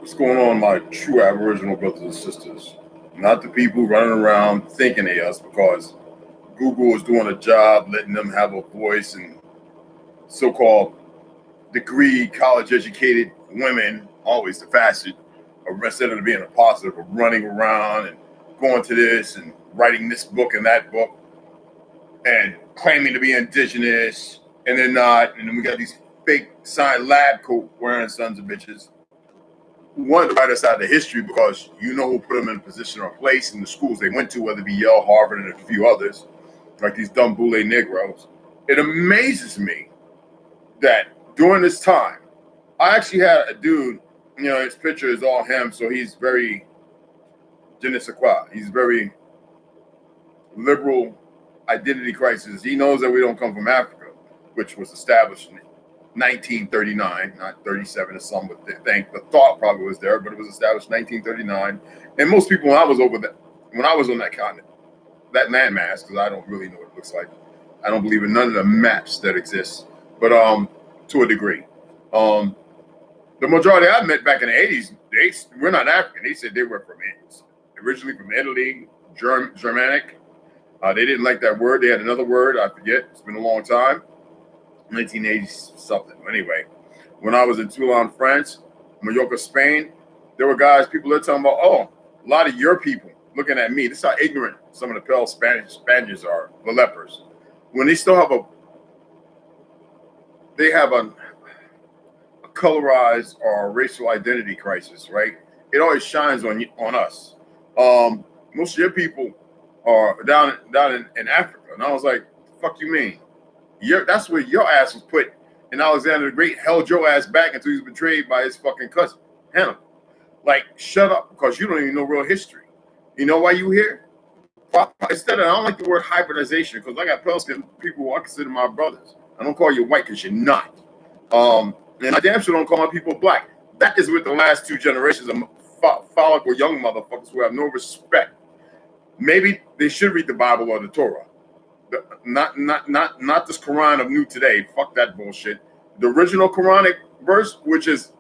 What's going on, my true Aboriginal brothers and sisters? Not the people running around thinking they us because Google is doing a job letting them have a voice, and so-called degree, college-educated women, always the facet, instead of being a positive, of running around and going to this and writing this book and that book and claiming to be indigenous, and they're not. And then we got these fake signed lab coat wearing sons of bitches who wanted to write us out of history because you know who put them in a position or place in the schools they went to, whether it be Yale, Harvard, and a few others, like these dumb boule Negroes. It amazes me that during this time, I actually had a dude, you know, his picture is all him, so he's very je ne sais quoi. He's very liberal identity crisis. He knows that we don't come from Africa, which was established in 1939, not 37 as some would think. The thought probably was there, but it was established in 1939. And most people, when I was on that continent, that landmass, because I don't really know what it looks like. I don't believe in none of the maps that exist, but to a degree. The majority I met back in the 80s, we're not African. They said they were originally from Italy, Germanic. They didn't like that word. They had another word. I forget. It's been a long time. 1980 something. Anyway, when I was in Toulon, France, Mallorca, Spain, there were people that talking about, oh, a lot of your people looking at me. This is how ignorant some of the pale Spaniards are, the lepers. When they still have a colorized or racial identity crisis, right? It always shines on us. Most of your people are down in Africa. And I was like, the fuck you mean? That's where your ass was put. And Alexander the Great held your ass back until he was betrayed by his fucking cousin, Hannibal. Like, shut up, because you don't even know real history. You know why you here? Instead of, I don't like the word hybridization, because I got Pelskin people who I consider my brothers. I don't call you white because you're not. And I damn sure don't call my people black. That is with the last two generations of follicle young motherfuckers who have no respect. Maybe they should read the Bible or the Torah. Not this Quran of new today. Fuck that bullshit. The original Quranic verse, which is,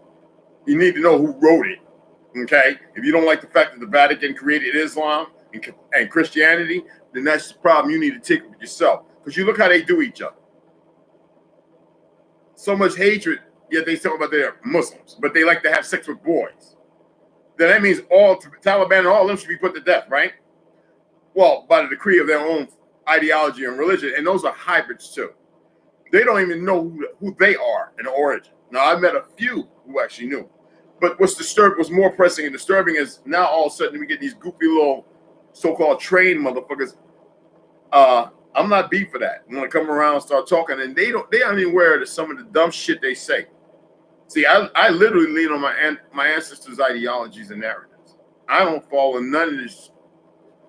you need to know who wrote it. Okay? If you don't like the fact that the Vatican created Islam and Christianity, then that's the problem you need to take with yourself. Because you look how they do each other. So much hatred, yet they talk about they're Muslims, but they like to have sex with boys. Then that means all Taliban and all of them should be put to death, right? Well, by the decree of their own ideology and religion, and those are hybrids too. They don't even know who they are in origin. Now, I met a few who actually knew. But what's more pressing and disturbing is now all of a sudden we get these goofy little so-called trained motherfuckers. I'm not beef for that. I'm gonna come around and start talking, and they aren't even aware of some of the dumb shit they say. See, I literally lean on my ancestors' ideologies and narratives. I don't follow none of this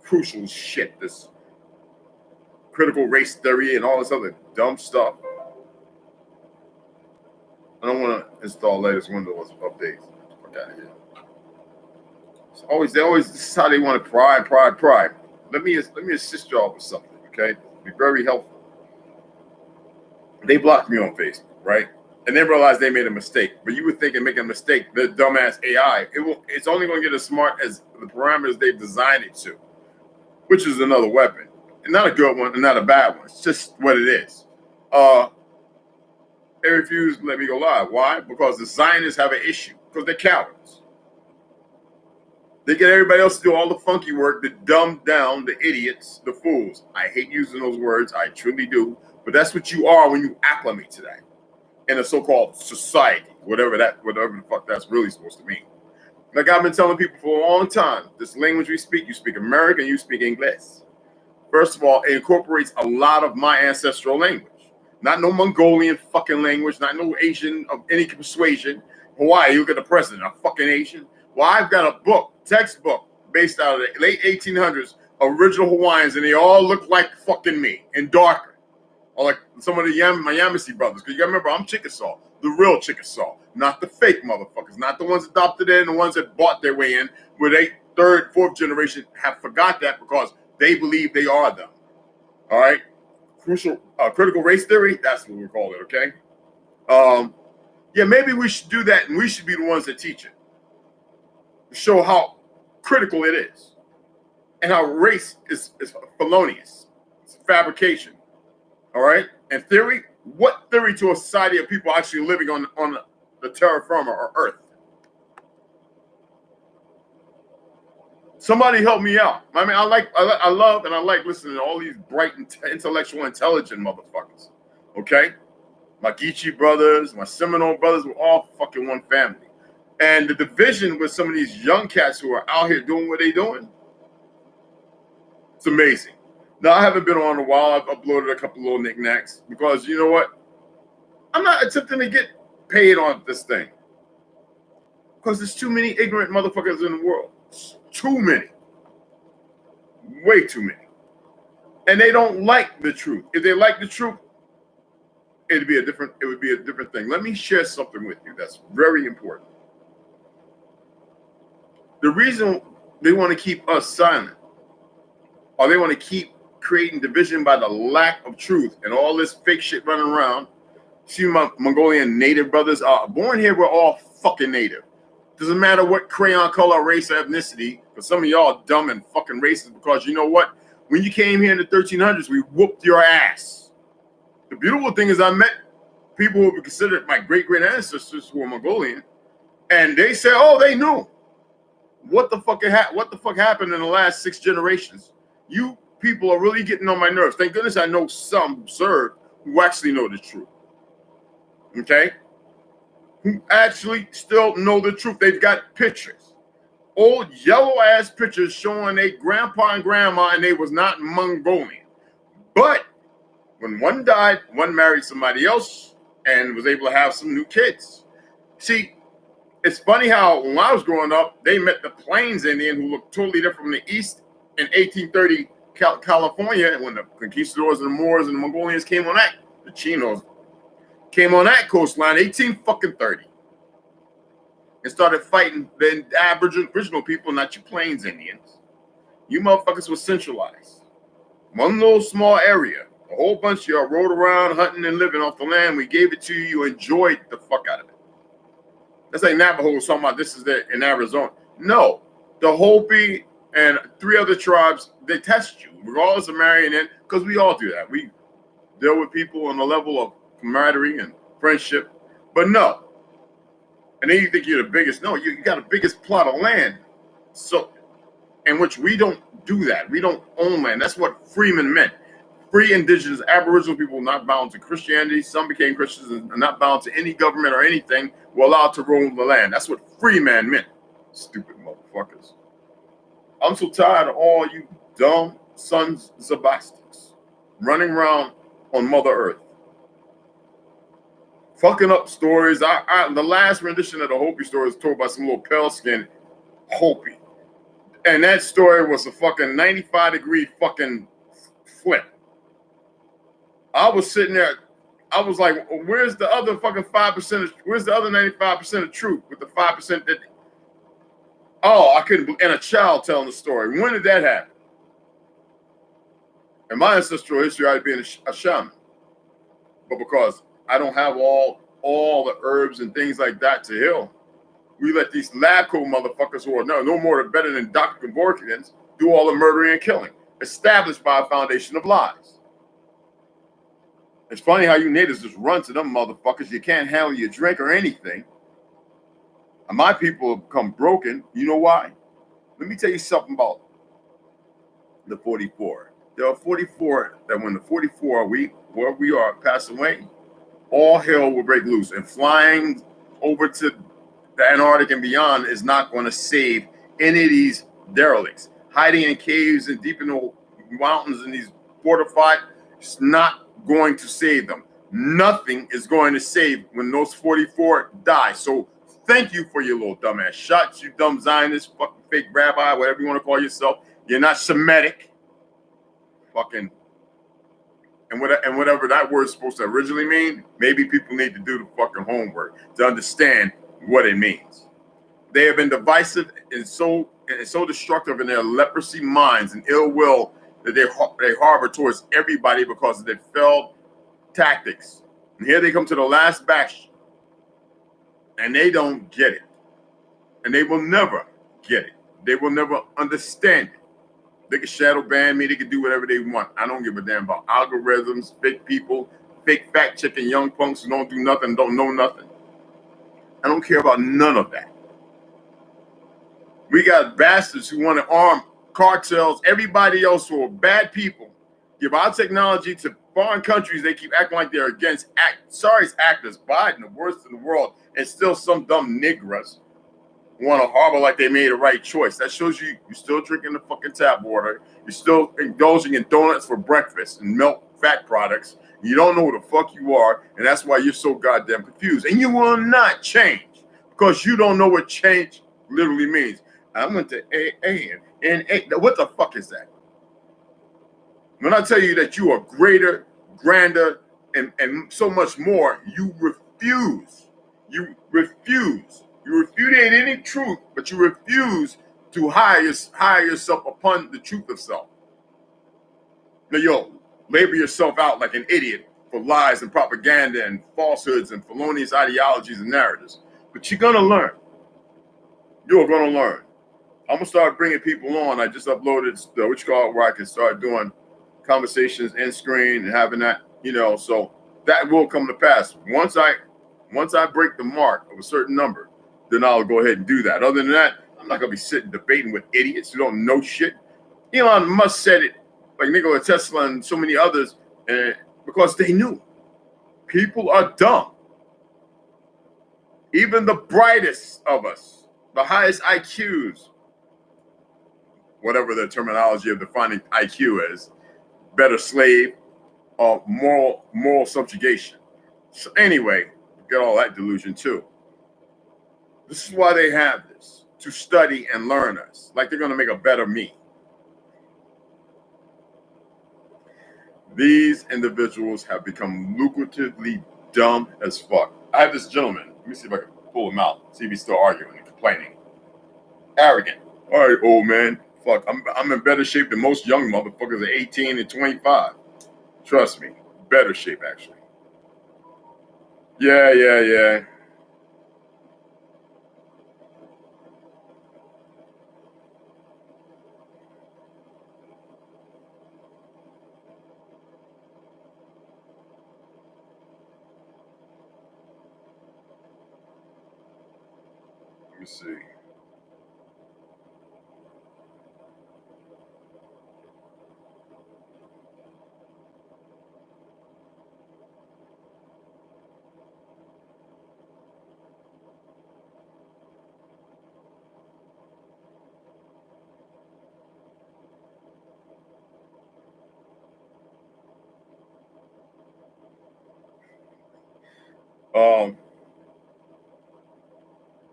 crucial shit, this critical race theory and all this other dumb stuff. I don't want to install latest Windows updates. Fuck out of here. This is how they want to pry. Let me assist y'all with something, okay? Be very helpful. They blocked me on Facebook, right? And they realized they made a mistake. But you would think in making a mistake, the dumbass AI, it's only going to get as smart as the parameters they've designed it to, which is another weapon. And not a good one and not a bad one. It's just what it is. They refuse to let me go live. Why? Because the Zionists have an issue. Because they're cowards. They get everybody else to do all the funky work, to dumb down the idiots, the fools. I hate using those words. I truly do. But that's what you are when you acclimate to that. In a so-called society, whatever the fuck that's really supposed to mean. Like I've been telling people for a long time, this language we speak, you speak American, you speak English. First of all, it incorporates a lot of my ancestral language. Not no Mongolian fucking language, not no Asian of any persuasion. Hawaii, you look at the president, a fucking Asian. Well, I've got a textbook, based out of the late 1800s, original Hawaiians, and they all look like fucking me, and darker. Or like some of the my Yamasee brothers, because you gotta remember, I'm Chickasaw, the real Chickasaw, not the fake motherfuckers, not the ones adopted in, the ones that bought their way in, where they third, fourth generation have forgot that because they believe they are them. All right, critical race theory, that's what we call it. Okay, yeah, maybe we should do that, and we should be the ones that teach it. to show how critical it is and how race is felonious. It's fabrication. All right? And theory, what theory to a society of people actually living on the terra firma or Earth? Somebody help me out. I mean, I love and I like listening to all these bright, intellectual, intelligent motherfuckers. Okay? My Geechee brothers, my Seminole brothers were all fucking one family. And the division with some of these young cats who are out here doing what they're doing, it's amazing. Now, I haven't been on in a while. I've uploaded a couple little knickknacks because you know what? I'm not attempting to get paid on this thing because there's too many ignorant motherfuckers in the world. Too many. Way too many. And they don't like the truth. If they like the truth, it would be a different thing. Let me share something with you that's very important. The reason they want to keep us silent, or they want to keep creating division by the lack of truth and all this fake shit running around. See, my Mongolian native brothers are born here. We're all fucking native. Doesn't matter what crayon color, race, or ethnicity. But some of y'all are dumb and fucking racist because you know what? When you came here in the 1300s, we whooped your ass. The beautiful thing is I met people who were considered my great ancestors who were Mongolian, and they said, "Oh, they knew what the fuck happened in the last 6 generations." You people are really getting on my nerves. Thank goodness I know some absurd who actually know the truth. Okay? Who actually still know the truth. They've got pictures. Old yellow ass pictures showing a grandpa and grandma and they was not Mongolian. But when one died, one married somebody else and was able to have some new kids. See, it's funny how when I was growing up, they met the Plains Indian who looked totally different from the East in 1830 California when the conquistadors and the Moors and the Mongolians came on that, the Chinos came on that coastline, 1830, and started fighting the Aboriginal people, not your Plains Indians. You motherfuckers were centralized. One little small area. A whole bunch of y'all rode around hunting and living off the land. We gave it to you. You enjoyed the fuck out of it. That's like Navajo was talking about this is there in Arizona. No, the Hopi and 3 other tribes, they test you, regardless of marrying in, because we all do that. We deal with people on the level of camaraderie and friendship. But no. And then you think you're the biggest. No, you got the biggest plot of land. So, in which we don't do that. We don't own land. That's what freemen meant. Free indigenous Aboriginal people not bound to Christianity. Some became Christians and not bound to any government or anything were allowed to roam the land. That's what free man meant. Stupid motherfuckers. I'm so tired of all you dumb sons of bastards running around on Mother Earth. Fucking up stories. The last rendition of the Hopi story was told by some little pale-skinned Hopi. And that story was a fucking 95-degree fucking flip. I was sitting there, I was like, where's the other fucking 5%? Where's the other 95% of truth with the 5% that, I couldn't, and a child telling the story. When did that happen? In my ancestral history, I'd been a shaman. But because I don't have all the herbs and things like that to heal, we let these lab coat motherfuckers who are no more better than Dr. Kevorkians do all the murdering and killing, established by a foundation of lies. It's funny how you natives just run to them motherfuckers. You can't handle your drink or anything. And my people have become broken. You know why? Let me tell you something about the 44. There are 44 that when the 44 where we are pass away, all hell will break loose. And flying over to the Antarctic and beyond is not going to save any of these derelicts. Hiding in caves and deep in the mountains and these fortified, it's not going to save them. Nothing is going to save when those 44 die. So thank you for your little dumbass shots, you dumb Zionist, fucking fake rabbi, whatever you want to call yourself. You're not Semitic. Fucking, and whatever that word is supposed to originally mean, maybe people need to do the fucking homework to understand what it means. They have been divisive and so destructive in their leprosy minds and ill will that they harbor towards everybody because of their failed tactics. And here they come to the last batch, and they don't get it. And they will never get it. They will never understand it. They can shadow ban me. They can do whatever they want. I don't give a damn about algorithms, fake people, fake fact-checking young punks who don't do nothing, don't know nothing. I don't care about none of that. We got bastards who want to arm cartels, everybody else who are bad people, give our technology to foreign countries. They keep acting like they're against sorry actors, Biden, the worst in the world, and still some dumb niggas want to harbor like they made a right choice. That shows you're still drinking the fucking tap water. You're still indulging in donuts for breakfast and milk, fat products. You don't know who the fuck you are, and that's why you're so goddamn confused. And you will not change because you don't know what change literally means. I went to AA and what the fuck is that? When I tell you that you are greater, grander, and so much more, you refuse. You refuse. You repudiate any truth, but you refuse to hire yourself upon the truth of self. Now, labor yourself out like an idiot for lies and propaganda and falsehoods and felonious ideologies and narratives. But you're going to learn. You're going to learn. I'm going to start bringing people on. I just uploaded where I can start doing conversations in screen and having that, so that will come to pass. Once I break the mark of a certain number, then I'll go ahead and do that. Other than that, I'm not going to be sitting debating with idiots who don't know shit. Elon Musk said it, like Nikola Tesla and so many others, because they knew. People are dumb. Even the brightest of us, the highest IQs, whatever the terminology of defining IQ is, better slave or moral subjugation. So anyway, get all that delusion too. This is why they have this, to study and learn us, like they're going to make a better me. These individuals have become lucratively dumb as fuck. I have this gentleman. Let me see if I can pull him out, see if he's still arguing and complaining. Arrogant. All right, old man. Fuck, I'm in better shape than most young motherfuckers at 18 and 25. Trust me, better shape actually. Yeah. Let me see.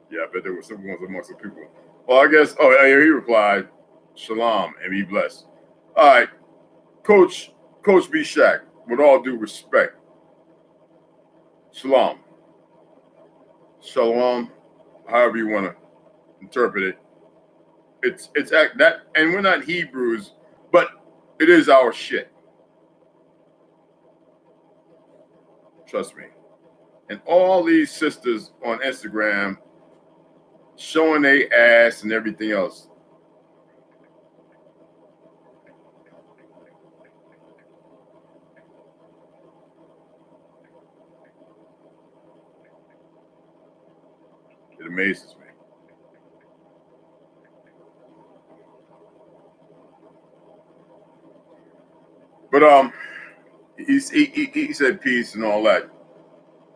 Yeah, I bet there were some ones amongst the people. Well, I guess, he replied, Shalom and be blessed. All right, Coach B. Shaq, with all due respect, Shalom, Shalom, however you want to interpret it. It's that, and we're not Hebrews, but it is our shit. Trust me. And all these sisters on Instagram showing their ass and everything else. It amazes me. But he said peace and all that.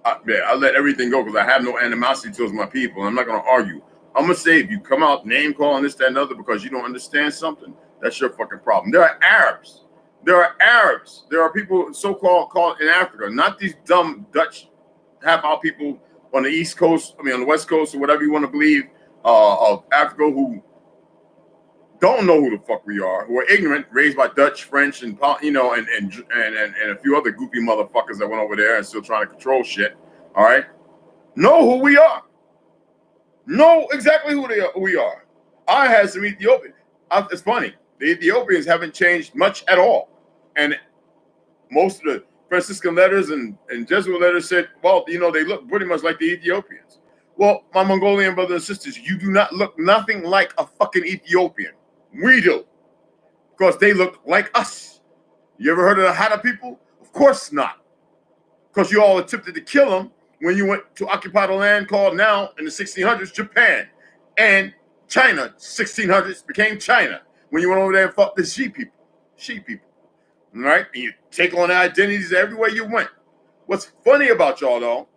I let everything go because I have no animosity towards my people. I'm not going to argue. I'm going to say if you come out name calling this, that, and other because you don't understand something, that's your fucking problem. There are Arabs. There are people so-called called in Africa, not these dumb Dutch half-out people on the East Coast, on the West Coast or whatever you want to believe, of Africa who don't know who the fuck we are, who are ignorant, raised by Dutch, French, and a few other goofy motherfuckers that went over there and still trying to control shit. All right, know who we are. Know exactly who we are. I had some Ethiopians. It's funny. The Ethiopians haven't changed much at all, and most of the Franciscan letters and Jesuit letters said, well, they look pretty much like the Ethiopians. Well, my Mongolian brothers and sisters, you do not look nothing like a fucking Ethiopian. We do. Because they look like us. You ever heard of the Hatta people? Of course not. Because you all attempted to kill them when you went to occupy the land called now in the 1600s Japan. And China, 1600s, became China. When you went over there and fought the Shi people. Shi people. All right? And you take on their identities everywhere you went. What's funny about y'all, though,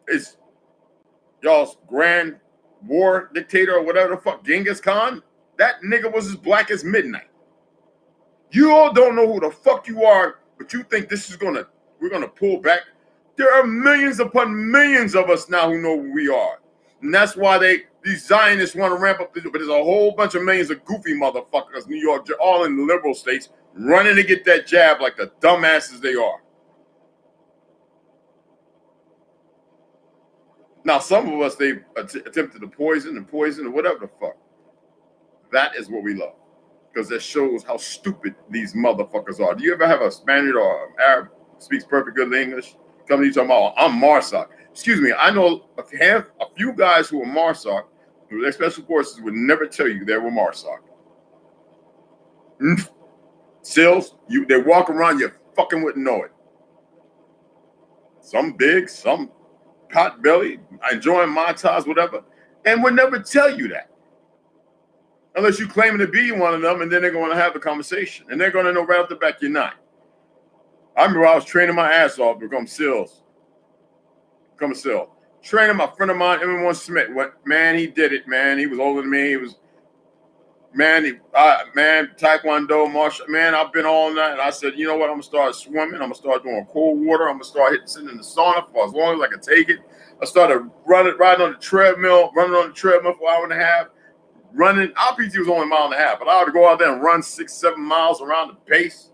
is y'all's grand war dictator or whatever the fuck, Genghis Khan, that nigga was as black as midnight. You all don't know who the fuck you are, but you think we're gonna pull back. There are millions upon millions of us now who know who we are. And that's why these Zionists want to ramp up, but there's a whole bunch of millions of goofy motherfuckers, New York, all in the liberal states, running to get that jab like the dumbasses they are. Now, some of us, they've attempted to poison or whatever the fuck. That is what we love. Because that shows how stupid these motherfuckers are. Do you ever have a Spaniard or an Arab who speaks perfect good English come to you talking about, I'm Marsoc? Excuse me, I know a few guys who are Marsoc, who their special forces would never tell you they were Marsoc. Sills, they walk around, you fucking wouldn't know it. Some big, some pot belly, enjoying Mai Tais, whatever, and would never tell you that. Unless you claim to be one of them, and then they're going to have the conversation. And they're going to know right off the back you're not. I remember I was training my ass off to become SEALs. Become a SEAL. Training my friend of mine, Eminem Smith. Man, he did it, man. He was older than me. He was, Taekwondo, martial, man, I've been all night. And I said, you know what? I'm going to start swimming. I'm going to start doing cold water. I'm going to start sitting in the sauna for as long as I can take it. I started riding on the treadmill for an hour and a half. Running, our PT was only a mile and a half, but I had to go out there and run 6-7 miles around the base.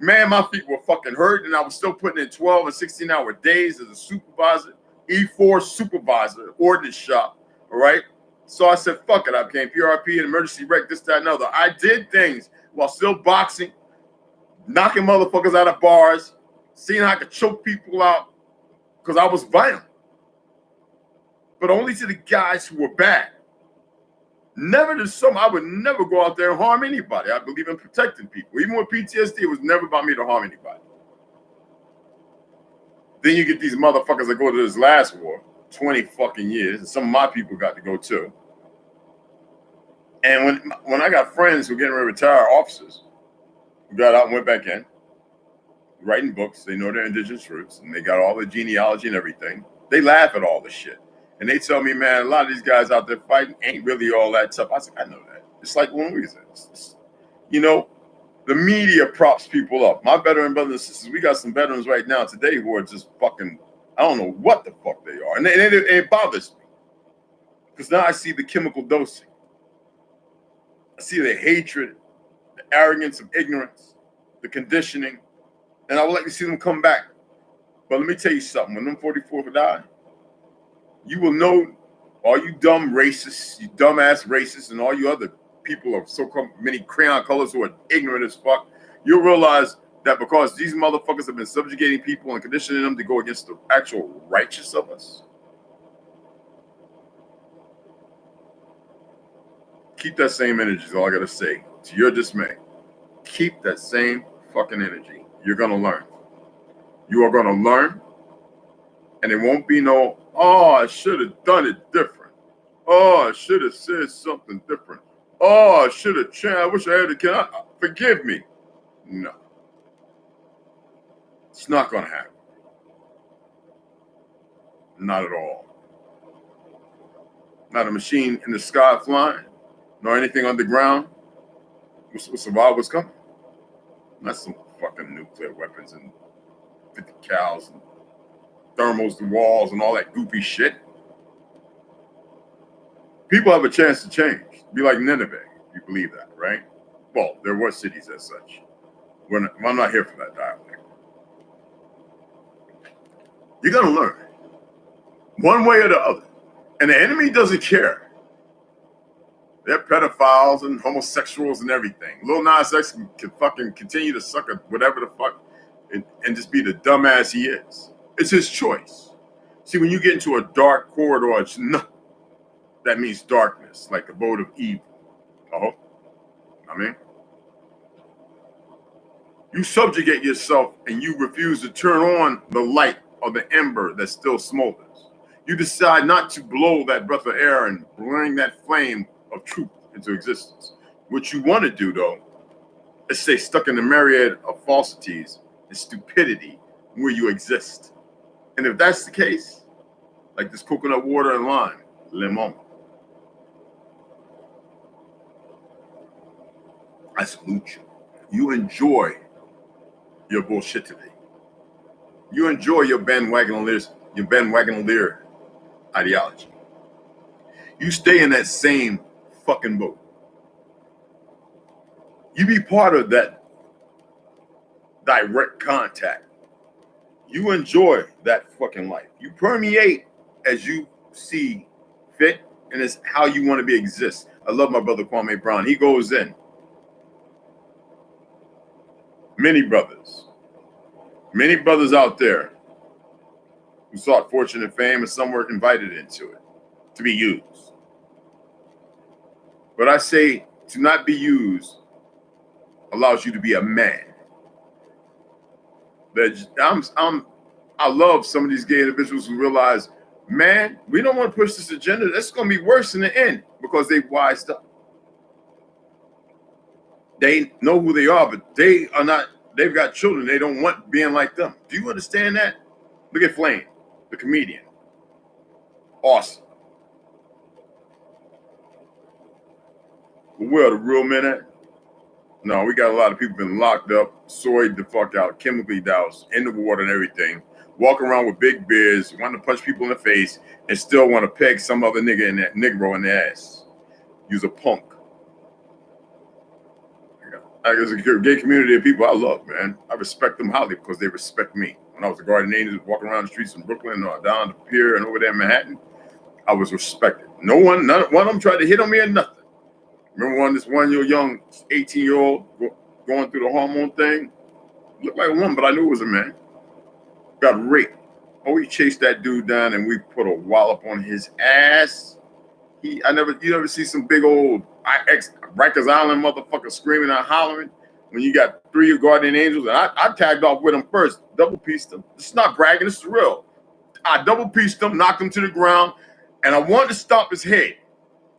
Man, my feet were fucking hurt, and I was still putting in 12 and 16-hour days as a supervisor, E4 supervisor, ordnance shop, all right? So I said, fuck it, I became PRP and emergency rec, this, that, and other. I did things while still boxing, knocking motherfuckers out of bars, seeing how I could choke people out, because I was violent. But only to the guys who were bad. I would never go out there and harm anybody. I believe in protecting people. Even with PTSD, it was never about me to harm anybody. Then you get these motherfuckers that go to this last war, 20 fucking years, and some of my people got to go too. And when I got friends who were getting ready to retire, officers, who got out and went back in, writing books, they know their indigenous roots, and they got all the genealogy and everything, they laugh at all this shit. And they tell me, man, a lot of these guys out there fighting ain't really all that tough. I said, I know that. It's like one reason. The media props people up. My veteran brothers and sisters, we got some veterans right now today who are just fucking, I don't know what the fuck they are. And it bothers me. Because now I see the chemical dosing. I see the hatred, the arrogance of ignorance, the conditioning. And I would like to see them come back. But let me tell you something. When them 44 die, you will know, all you dumb racists, you dumbass racists, and all you other people of so-called many crayon colors who are ignorant as fuck, you'll realize that because these motherfuckers have been subjugating people and conditioning them to go against the actual righteous of us. Keep that same energy is all I gotta say. To your dismay. Keep that same fucking energy. You're gonna learn. You are gonna learn. And it won't be no, oh, I should have done it different. Oh, I should have said something different. Oh, I should have changed. I wish I had to. Forgive me? No. It's not going to happen. Not at all. Not a machine in the sky flying, nor anything underground will survive what's coming. Not some fucking nuclear weapons and 50 cows and thermals to walls and all that goofy shit. People have a chance to change. Be like Nineveh, if you believe that, right? Well, there were cities as such. I'm not here for that dialect. You're going to learn. One way or the other. And the enemy doesn't care. They're pedophiles and homosexuals and everything. Lil Nas X can fucking continue to suck at whatever the fuck and just be the dumbass he is. It's his choice. See, when you get into a dark corridor, it's not, that means darkness, like the abode of evil. I mean, you subjugate yourself and you refuse to turn on the light of the ember that still smolders. You decide not to blow that breath of air and bring that flame of truth into existence. What you want to do, though, is stay stuck in the myriad of falsities and stupidity where you exist. And if that's the case, like this coconut water and lime, lemon, I salute you. You enjoy your bullshit today. You enjoy your bandwagon leader ideology. You stay in that same fucking boat. You be part of that direct contact. You enjoy that fucking life. You permeate as you see fit, and it's how you want to be exist. I love my brother Kwame Brown. He goes in. Many brothers out there who sought fortune and fame, and some were invited into it to be used. But I say to not be used allows you to be a man. I love some of these gay individuals who realize, man, we don't want to push this agenda. That's going to be worse in the end because they've wised up. They know who they are, but they are not. They've got children. They don't want being like them. Do you understand that? Look at Flame, the comedian. Awesome. But where are the real men at? No, we got a lot of people been locked up, soyed the fuck out, chemically doused, in the water and everything, walking around with big beards, wanting to punch people in the face, and still want to peg some other nigga in that Negro in the ass. You's a punk. There's a gay community of people I love, man. I respect them highly because they respect me. When I was a guardian angel walking around the streets in Brooklyn or down the pier and over there in Manhattan, I was respected. None of them tried to hit on me or nothing. Remember this young 18-year-old going through the hormone thing? Looked like a woman, but I knew it was a man. Got raped. Oh, we chased that dude down and we put a wallop on his ass. You never see some big old Rikers Island motherfucker screaming and hollering when you got 3 guardian angels. And I tagged off with him first, double pieced him. This is not bragging, this is real. I double pieced him, knocked him to the ground, and I wanted to stop his head.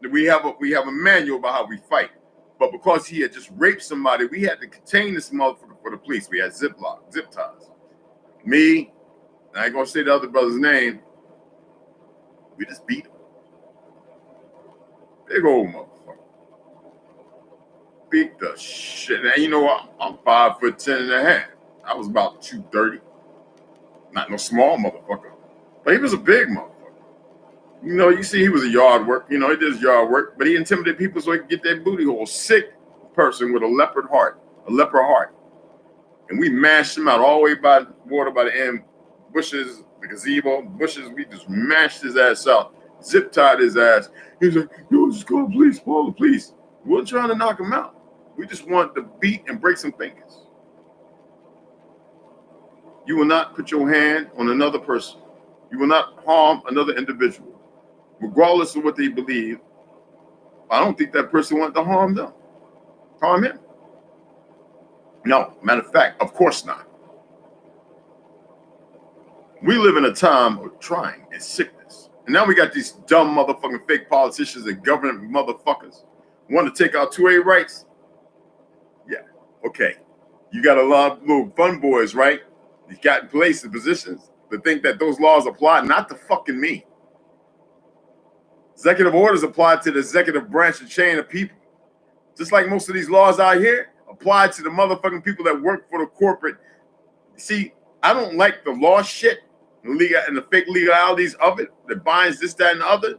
We have a manual about how we fight. But because he had just raped somebody, we had to contain this motherfucker for the police. We had zip ties. Me, and I ain't gonna say the other brother's name, we just beat him. Big old motherfucker. Beat the shit. And you know what? I'm 5'10.5". I was about 230. Not no small motherfucker. But he was a big motherfucker. You know, you see he was a yard work. You know, he did his yard work. But he intimidated people so he could get their booty hole. Sick person with a leper heart. And we mashed him out all the way by the water by the end. Bushes, the gazebo, bushes. We just mashed his ass out. Zip tied his ass. He was like, yo, just call the police, call the police. We weren't trying to knock him out. We just wanted to beat and break some fingers. You will not put your hand on another person. You will not harm another individual, regardless of what they believe. I don't think that person wanted to harm them. Harm him. No, matter of fact, of course not. We live in a time of trying and sickness. And now we got these dumb motherfucking fake politicians and government motherfuckers want to take our 2A rights. Yeah, okay. You got a lot of little fun boys, right? You got in place in positions to think that those laws apply, not to fucking me. Executive orders apply to the executive branch and chain of people. Just like most of these laws out here apply to the motherfucking people that work for the corporate. See, I don't like the law shit and the fake legalities of it that binds this, that, and the other.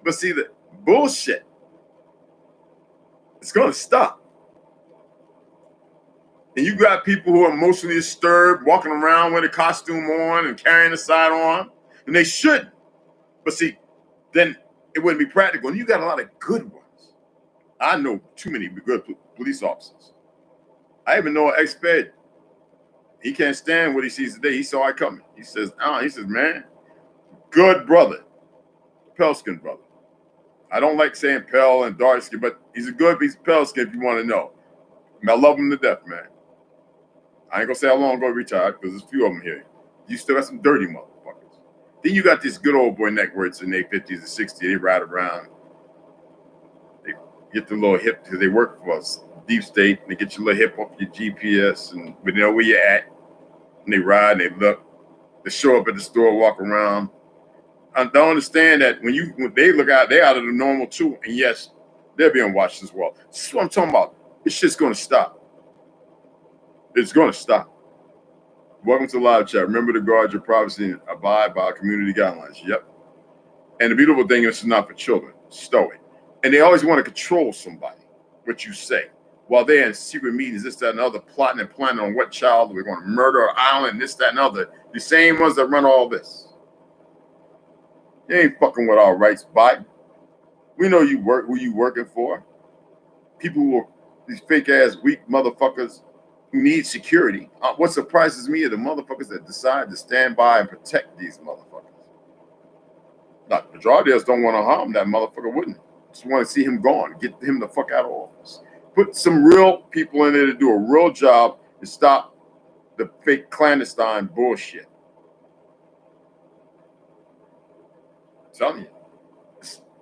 But see, the bullshit, it's going to stop. And you got people who are emotionally disturbed, walking around with a costume on and carrying a sidearm, and they shouldn't. But see, then it wouldn't be practical. And you got a lot of good ones. I know too many good police officers. I even know an ex-fed. He can't stand what he sees today. He saw it coming. He says, man, Good brother. Pale skin brother. I don't like saying pale and dark skin, but he's a good piece of pale skin if you want to know. I love him to death, man. I ain't gonna say how long ago he retired because there's a few of them here. You still got some dirty motherfuckers. Then you got this good old boy networks in their 50s and 60s. They ride around. They get the little hip because they work for us. Deep state. They get your little hip off your GPS and they know where you're at. And they ride and they look. They show up at the store, walk around. I don't understand that when they look out, they're out of the normal too. And yes, they're being watched as well. This is what I'm talking about. This shit's gonna stop. It's gonna stop. Welcome to the live chat. Remember to guard your privacy and abide by community guidelines. Yep. And the beautiful thing is it's not for children. Stow it. And they always want to control somebody, what you say. While they're in secret meetings, this, that, and other, plotting and planning on what child we're going to murder or island, this, that, and other. The same ones that run all this. You ain't fucking with our rights, Biden. We know you work who you working for. People who are these fake ass weak motherfuckers who need security. What surprises me are the motherfuckers that decide to stand by and protect these motherfuckers. Now, the majority of us don't want to harm that motherfucker, wouldn't it? Just want to see him gone, get him the fuck out of office. Put some real people in there to do a real job and stop the fake clandestine bullshit. I'm telling you.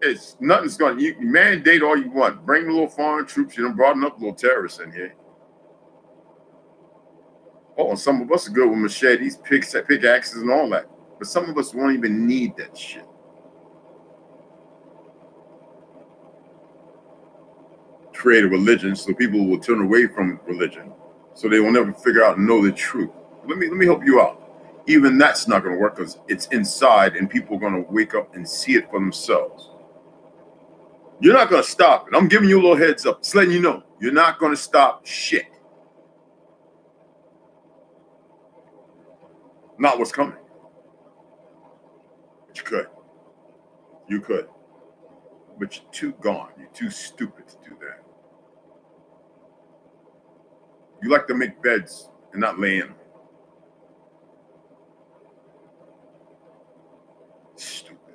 It's nothing's going to, you mandate all you want. Bring the little foreign troops. You done brought enough little terrorists in here. Oh, and some of us are good with machetes, pickaxes, and all that. But some of us won't even need that shit. Create a religion so people will turn away from religion, so they will never figure out and know the truth. Let me help you out. Even that's not going to work because it's inside, and people are going to wake up and see it for themselves. You're not going to stop it. I'm giving you a little heads up. Just letting you know. You're not going to stop shit. Not what's coming. But you could. You could. But you're too gone. You're too stupid to do that. You like to make beds and not lay in them. Stupid.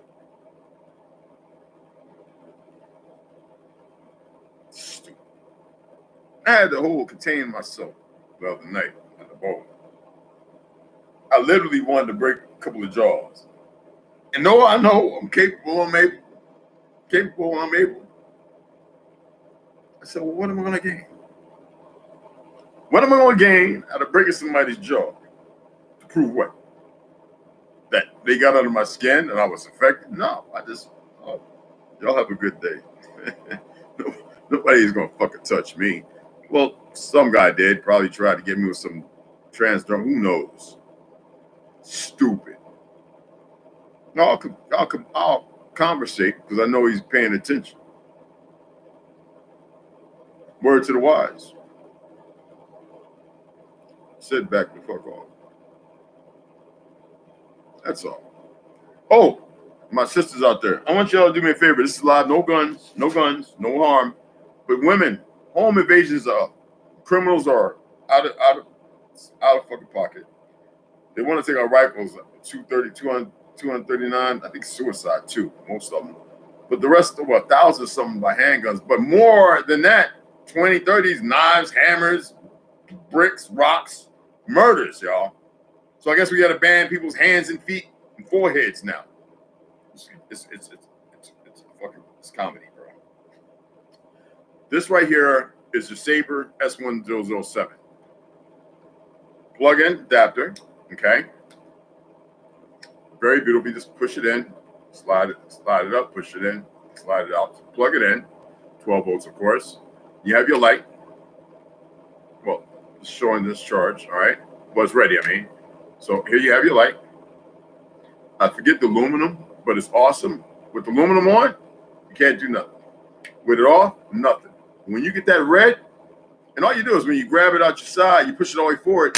Stupid. I had to hold contain myself the other night at the bowl. I literally wanted to break a couple of jaws. And though I know I'm capable, I'm able. I said, well, what am I going to gain? What am I going to gain out of breaking somebody's jaw? To prove what? That they got under my skin and I was affected? No, y'all have a good day. Nobody's going to fucking touch me. Well, some guy did. Probably tried to get me with some transdermal. Who knows? Stupid. No, I'll conversate because I know he's paying attention. Word to the wise. Sit back the fuck off. That's all. Oh, my sisters out there. I want y'all to do me a favor. This is live. No guns, no harm. But women, home invasions are up. Criminals are out of fucking pocket. They want to take our rifles, 239. I think suicide too, most of them. But the rest of 1,000 something by handguns. But more than that, 20, 30s, knives, hammers, bricks, rocks, murders, y'all. So I guess we got to ban people's hands and feet and foreheads now. It's comedy, bro. This right here is the Saber S1007. Plug-in adapter, okay? Very beautiful. You just push it in, slide it up, push it in, slide it out. Plug it in, 12 volts, of course. You have your light. Well, it's showing this charge, all right? Well, it's ready, I mean. So here you have your light. I forget the aluminum, but it's awesome. With the aluminum on, you can't do nothing. With it off, nothing. When you get that red, and all you do is when you grab it out your side, you push it all the way forward.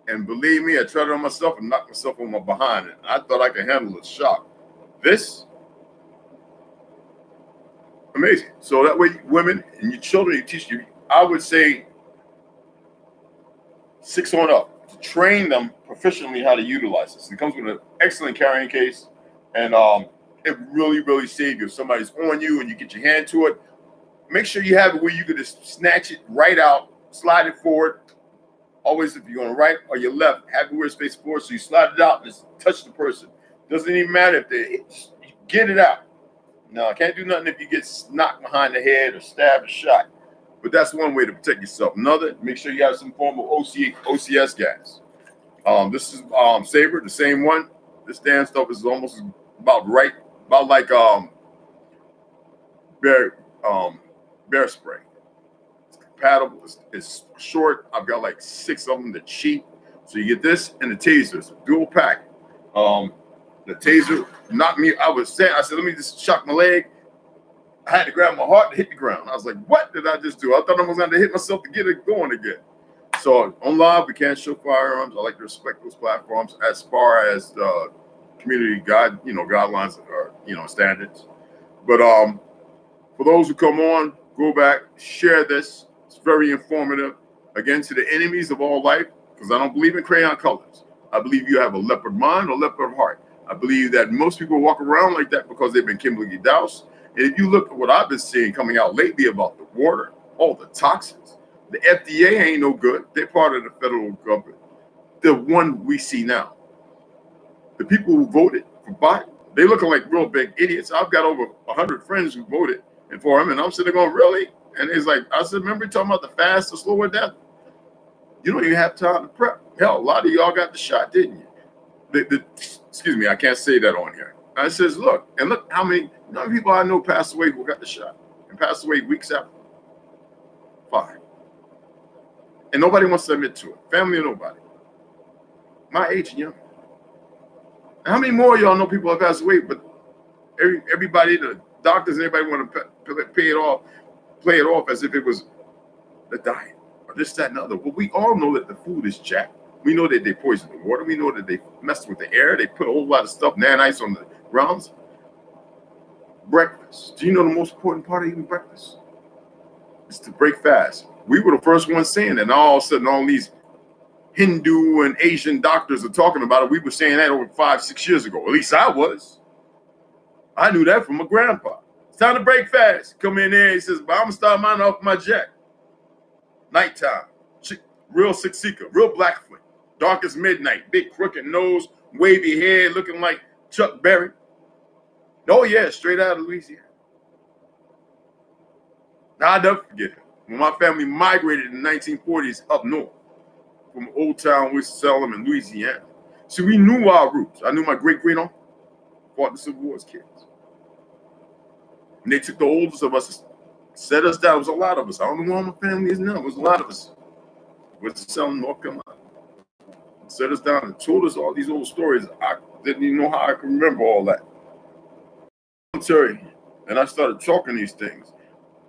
And believe me, I tried it on myself and knocked myself on my behind. And I thought I could handle the shock. This, amazing. So that way, women and your children, you teach you, I would say 6 on up, to train them proficiently how to utilize this. It comes with an excellent carrying case, and it really, really saves you. If somebody's on you and you get your hand to it, make sure you have it where you can just snatch it right out, slide it forward. Always, if you're on the right or your left, have it where it's face forward, so you slide it out and just touch the person. Doesn't even matter if they get it out. No, I can't do nothing if you get knocked behind the head or stabbed or shot. But that's one way to protect yourself. Another, make sure you have some form of OCS gas. This is Saber, the same one. This damn stuff is almost about right, about like bear spray. It's compatible. It's short. I've got like 6 of them. They're cheap. So you get this and the tasers, dual pack. The taser knocked me. I said, let me just shock my leg. I had to grab my heart to hit the ground. I was like, what did I just do? I thought I was going to hit myself to get it going again. So on live, we can't show firearms. I like to respect those platforms as far as the community guidelines or standards. But for those who come on, go back, share this. It's very informative. Again, to the enemies of all life, because I don't believe in crayon colors. I believe you have a leopard mind or leopard heart. I believe that most people walk around like that because they've been chemically doused. And if you look at what I've been seeing coming out lately about the water, all the toxins, the FDA ain't no good. They're part of the federal government. The one we see now. The people who voted for Biden, they looking like real big idiots. I've got over 100 friends who voted for him, and I'm sitting there going, really? And it's like, I said, remember talking about the fast or slower death? You don't even have time to prep. Hell, a lot of y'all got the shot, didn't you? Excuse me, I can't say that on here. I says, look how many people I know passed away who got the shot and passed away weeks after. 5. And nobody wants to admit to it. Family or nobody. My age and young. How many more of y'all know people have passed away, but everybody, the doctors, and everybody want to play it off as if it was the diet or this, that, and the other. Well, we all know that the food is jacked. We know that they poison the water. We know that they mess with the air. They put a whole lot of stuff, nanites on the grounds. Breakfast. Do you know the most important part of eating breakfast? It's to break fast. We were the first ones saying that. Now all of a sudden, all these Hindu and Asian doctors are talking about it. We were saying that over 5-6 years ago. At least I was. I knew that from my grandpa. It's time to break fast. Come in there. He says, but I'm going to start mine off my jack. Nighttime. Real six seeker. Real Blackfoot. Dark as midnight. Big crooked nose. Wavy hair. Looking like Chuck Berry. Oh, yeah. Straight out of Louisiana. Now, I'll never forget it. When my family migrated in the 1940s up north from Old Town, Winston-Salem, in Louisiana. See, we knew our roots. I knew my great-great-uncle fought the Civil War as kids. And they took the oldest of us, set us down. It was a lot of us. I don't know where my family is now. It was a lot of us. Winston-Salem, North Carolina. Set us down and told us all these old stories. I didn't even know how I could remember all that. And I started talking these things.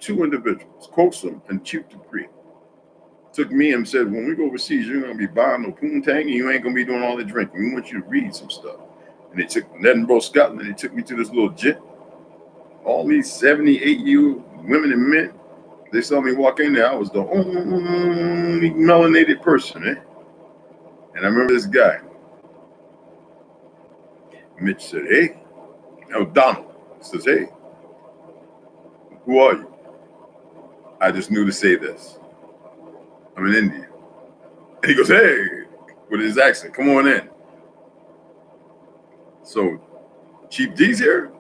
2 individuals, Coaxum and Chief Dupree, took me and said, when we go overseas, you're going to be buying no poontang and you ain't going to be doing all the drinking. We want you to read some stuff. And they took Edinburgh, Scotland, they took me to this little jet. All these 70, 80-year-old women and men, they saw me walk in there. I was the only melanated person, eh? And I remember this guy. Mitch said, hey. No, Donald says, hey, who are you? I just knew to say this. I'm an Indian. And he goes, hey, with his accent, come on in. So, Chief D's here?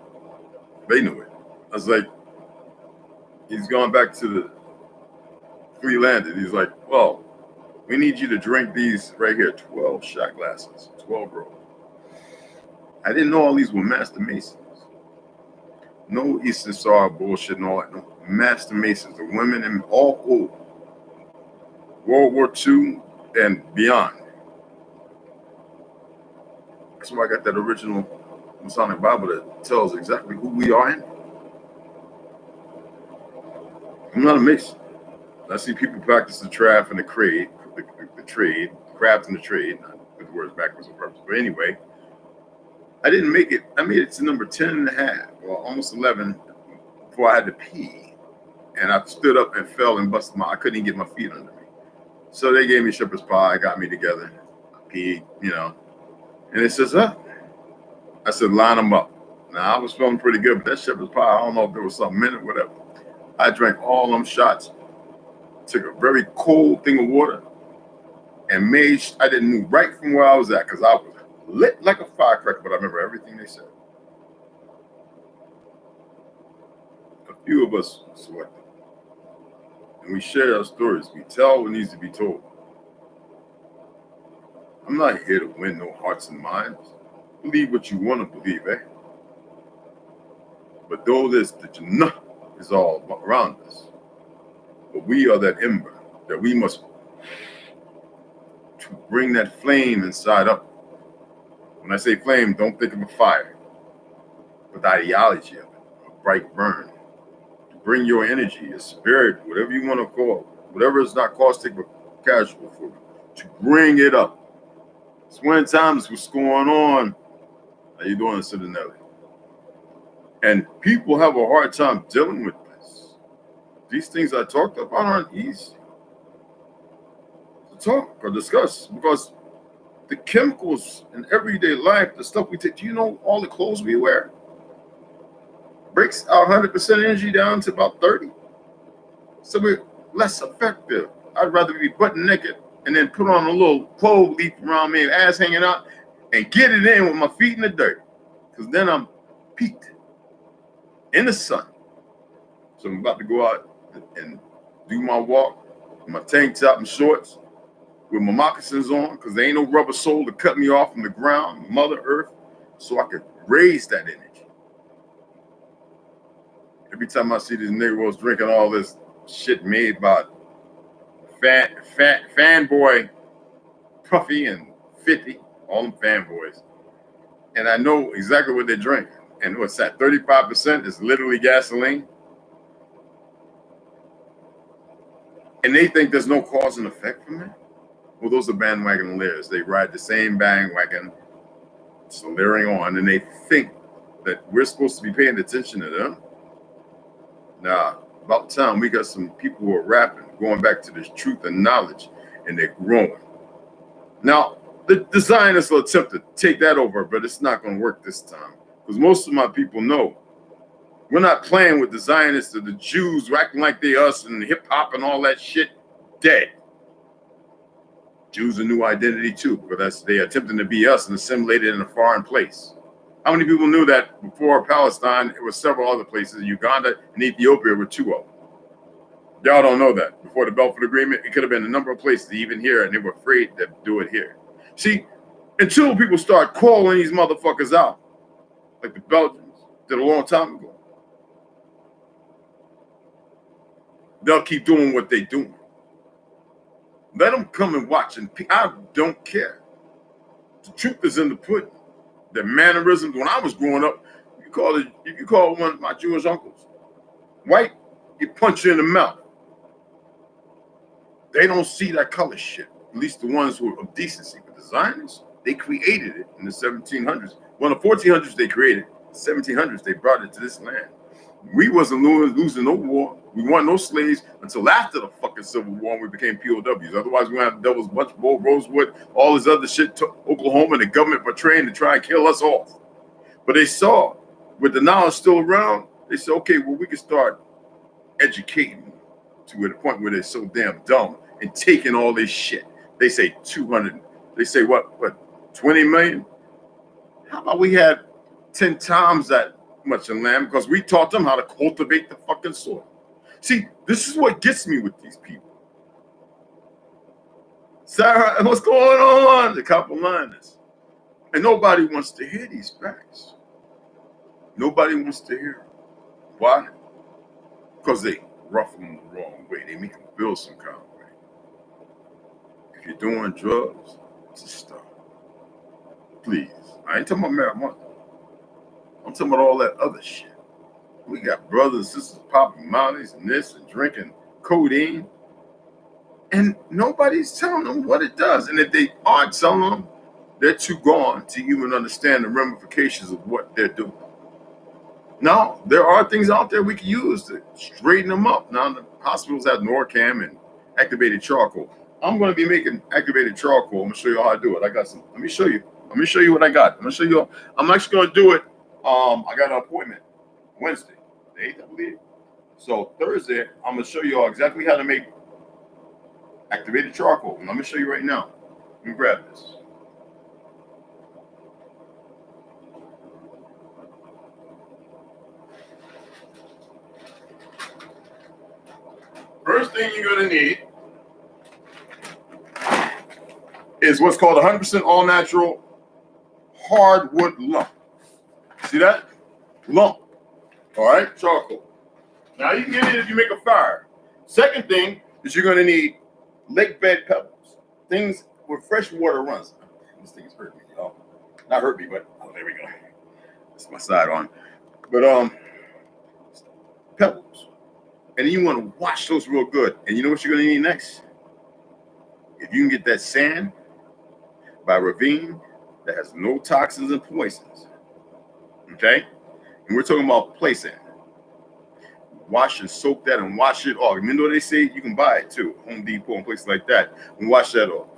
They knew it. I was like, he's gone back to the free landed. He's like, well, we need you to drink these right here, 12 shot glasses, 12 rows. I didn't know all these were Master Masons. No Eastern Star bullshit and all that. No, Master Masons, the women and all old. World War II and beyond. That's why I got that original Masonic Bible that tells exactly who we are in. I'm not a Mason. I see people practice the craft and the trade, the trade, craft and the trade. Not put the words backwards on purpose. But anyway, I didn't make it. I made it to number 10 and a half, or almost 11, before I had to pee. And I stood up and fell and busted I couldn't even get my feet under me. So they gave me shepherd's pie, got me together. I pee, and it says, I said, line them up. Now, I was feeling pretty good, but that shit was probably, I don't know if there was something in it, whatever. I drank all them shots, took a very cold thing of water, and I didn't move right from where I was at because I was lit like a firecracker, but I remember everything they said. A few of us selected. And we share our stories. We tell what needs to be told. I'm not here to win no hearts and minds. Believe what you want to believe, eh? But though this, the Jannah is all around us, but we are that ember that we must to bring that flame inside up. When I say flame, don't think of a fire, but the ideology of it, a bright burn. To bring your energy, your spirit, whatever you want to call it, whatever is not caustic but casual for you, to bring it up. It's one times what's going on. How you doing, Cidanelli? And people have a hard time dealing with this. These things I talked about aren't easy to talk or discuss because the chemicals in everyday life, the stuff we take, do you know all the clothes we wear breaks our 100% energy down to about 30? So we're less effective. I'd rather be butt naked and then put on a little clothes leaf around me, ass hanging out, and get it in with my feet in the dirt. Because then I'm peaked in the sun. So I'm about to go out and do my walk with my tank top and shorts with my moccasins on because there ain't no rubber sole to cut me off from the ground, Mother Earth, so I could raise that energy. Every time I see these niggas drinking all this shit made by fanboy Puffy and 50, all them fanboys, and I know exactly what they're drinking. And what's that? 35% is literally gasoline. And they think there's no cause and effect from that. Well, those are bandwagon layers. They ride the same bandwagon, so layering on, and they think that we're supposed to be paying attention to them. Now, about time we got some people who are rapping, going back to this truth and knowledge, and they're growing. Now, the Zionists will attempt to take that over, but it's not going to work this time. Because most of my people know we're not playing with the Zionists or the Jews who acting like they us and hip hop and all that shit. Dead. Jews a new identity too, because they attempting to be us and assimilated in a foreign place. How many people knew that before Palestine, it was several other places? Uganda and Ethiopia were two of them. Y'all don't know that. Before the Belfort Agreement, it could have been a number of places, even here, and they were afraid to do it here. See, until people start calling these motherfuckers out, like the Belgians did a long time ago, they'll keep doing what they're doing. Let them come and watch, and I don't care. The truth is in the pudding. The mannerisms. When I was growing up, if you call one of my Jewish uncles white, you punch you in the mouth. They don't see that color shit. At least the ones who are of decency. But the Zionists, they created it in the 1700s. Well, in the 1400s they created it. 1700s they brought it to this land. We wasn't losing no war. We weren't no slaves until after the fucking Civil War, and we became POWs. Otherwise, we had Devil's Bunch, Bull, Rosewood, all this other shit to Oklahoma, and the government portraying to try and kill us off. But they saw, with the knowledge still around, they said, okay, well, we can start educating to the point where they're so damn dumb and taking all this shit. They say 200, they say what, 20 million? How about we had 10 times that much in land, because we taught them how to cultivate the fucking soil. See, this is what gets me with these people. Sarah, what's going on? The couple liners. And nobody wants to hear these facts. Nobody wants to hear them. Why? Because they rough them the wrong way. They make them feel some kind of way. If you're doing drugs, just stop. Please. I ain't talking about marijuana. I'm talking about all that other shit. We got brothers and sisters popping mollies and this and drinking codeine. And nobody's telling them what it does. And if they are telling them, they're too gone to even understand the ramifications of what they're doing. Now, there are things out there we can use to straighten them up. Now, the hospitals have Norcam and activated charcoal. I'm going to be making activated charcoal. I'm going to show you how I do it. I got some. Let me show you. Let me show you what I got. I'm going to show you. I'm actually going to do it. I got an appointment Wednesday, the 8th, I believe. So Thursday, I'm going to show you all exactly how to make activated charcoal. And I'm going to show you right now. Let me grab this. First thing you're going to need is what's called 100% all natural hardwood lump. See that? Lump. All right, charcoal. Now you can get it if you make a fire. Second thing is you're going to need lake bed pebbles, things where fresh water runs. This thing is hurting me, y'all. Not hurt me, but oh, there we go. That's my side on. But pebbles, and then you want to wash those real good. And you know what you're going to need next? If you can get that sand by ravine that has no toxins and poisons, okay? And we're talking about play sand. Wash and soak that and wash it off. Even though they say you can buy it too, Home Depot and places like that, and wash that off.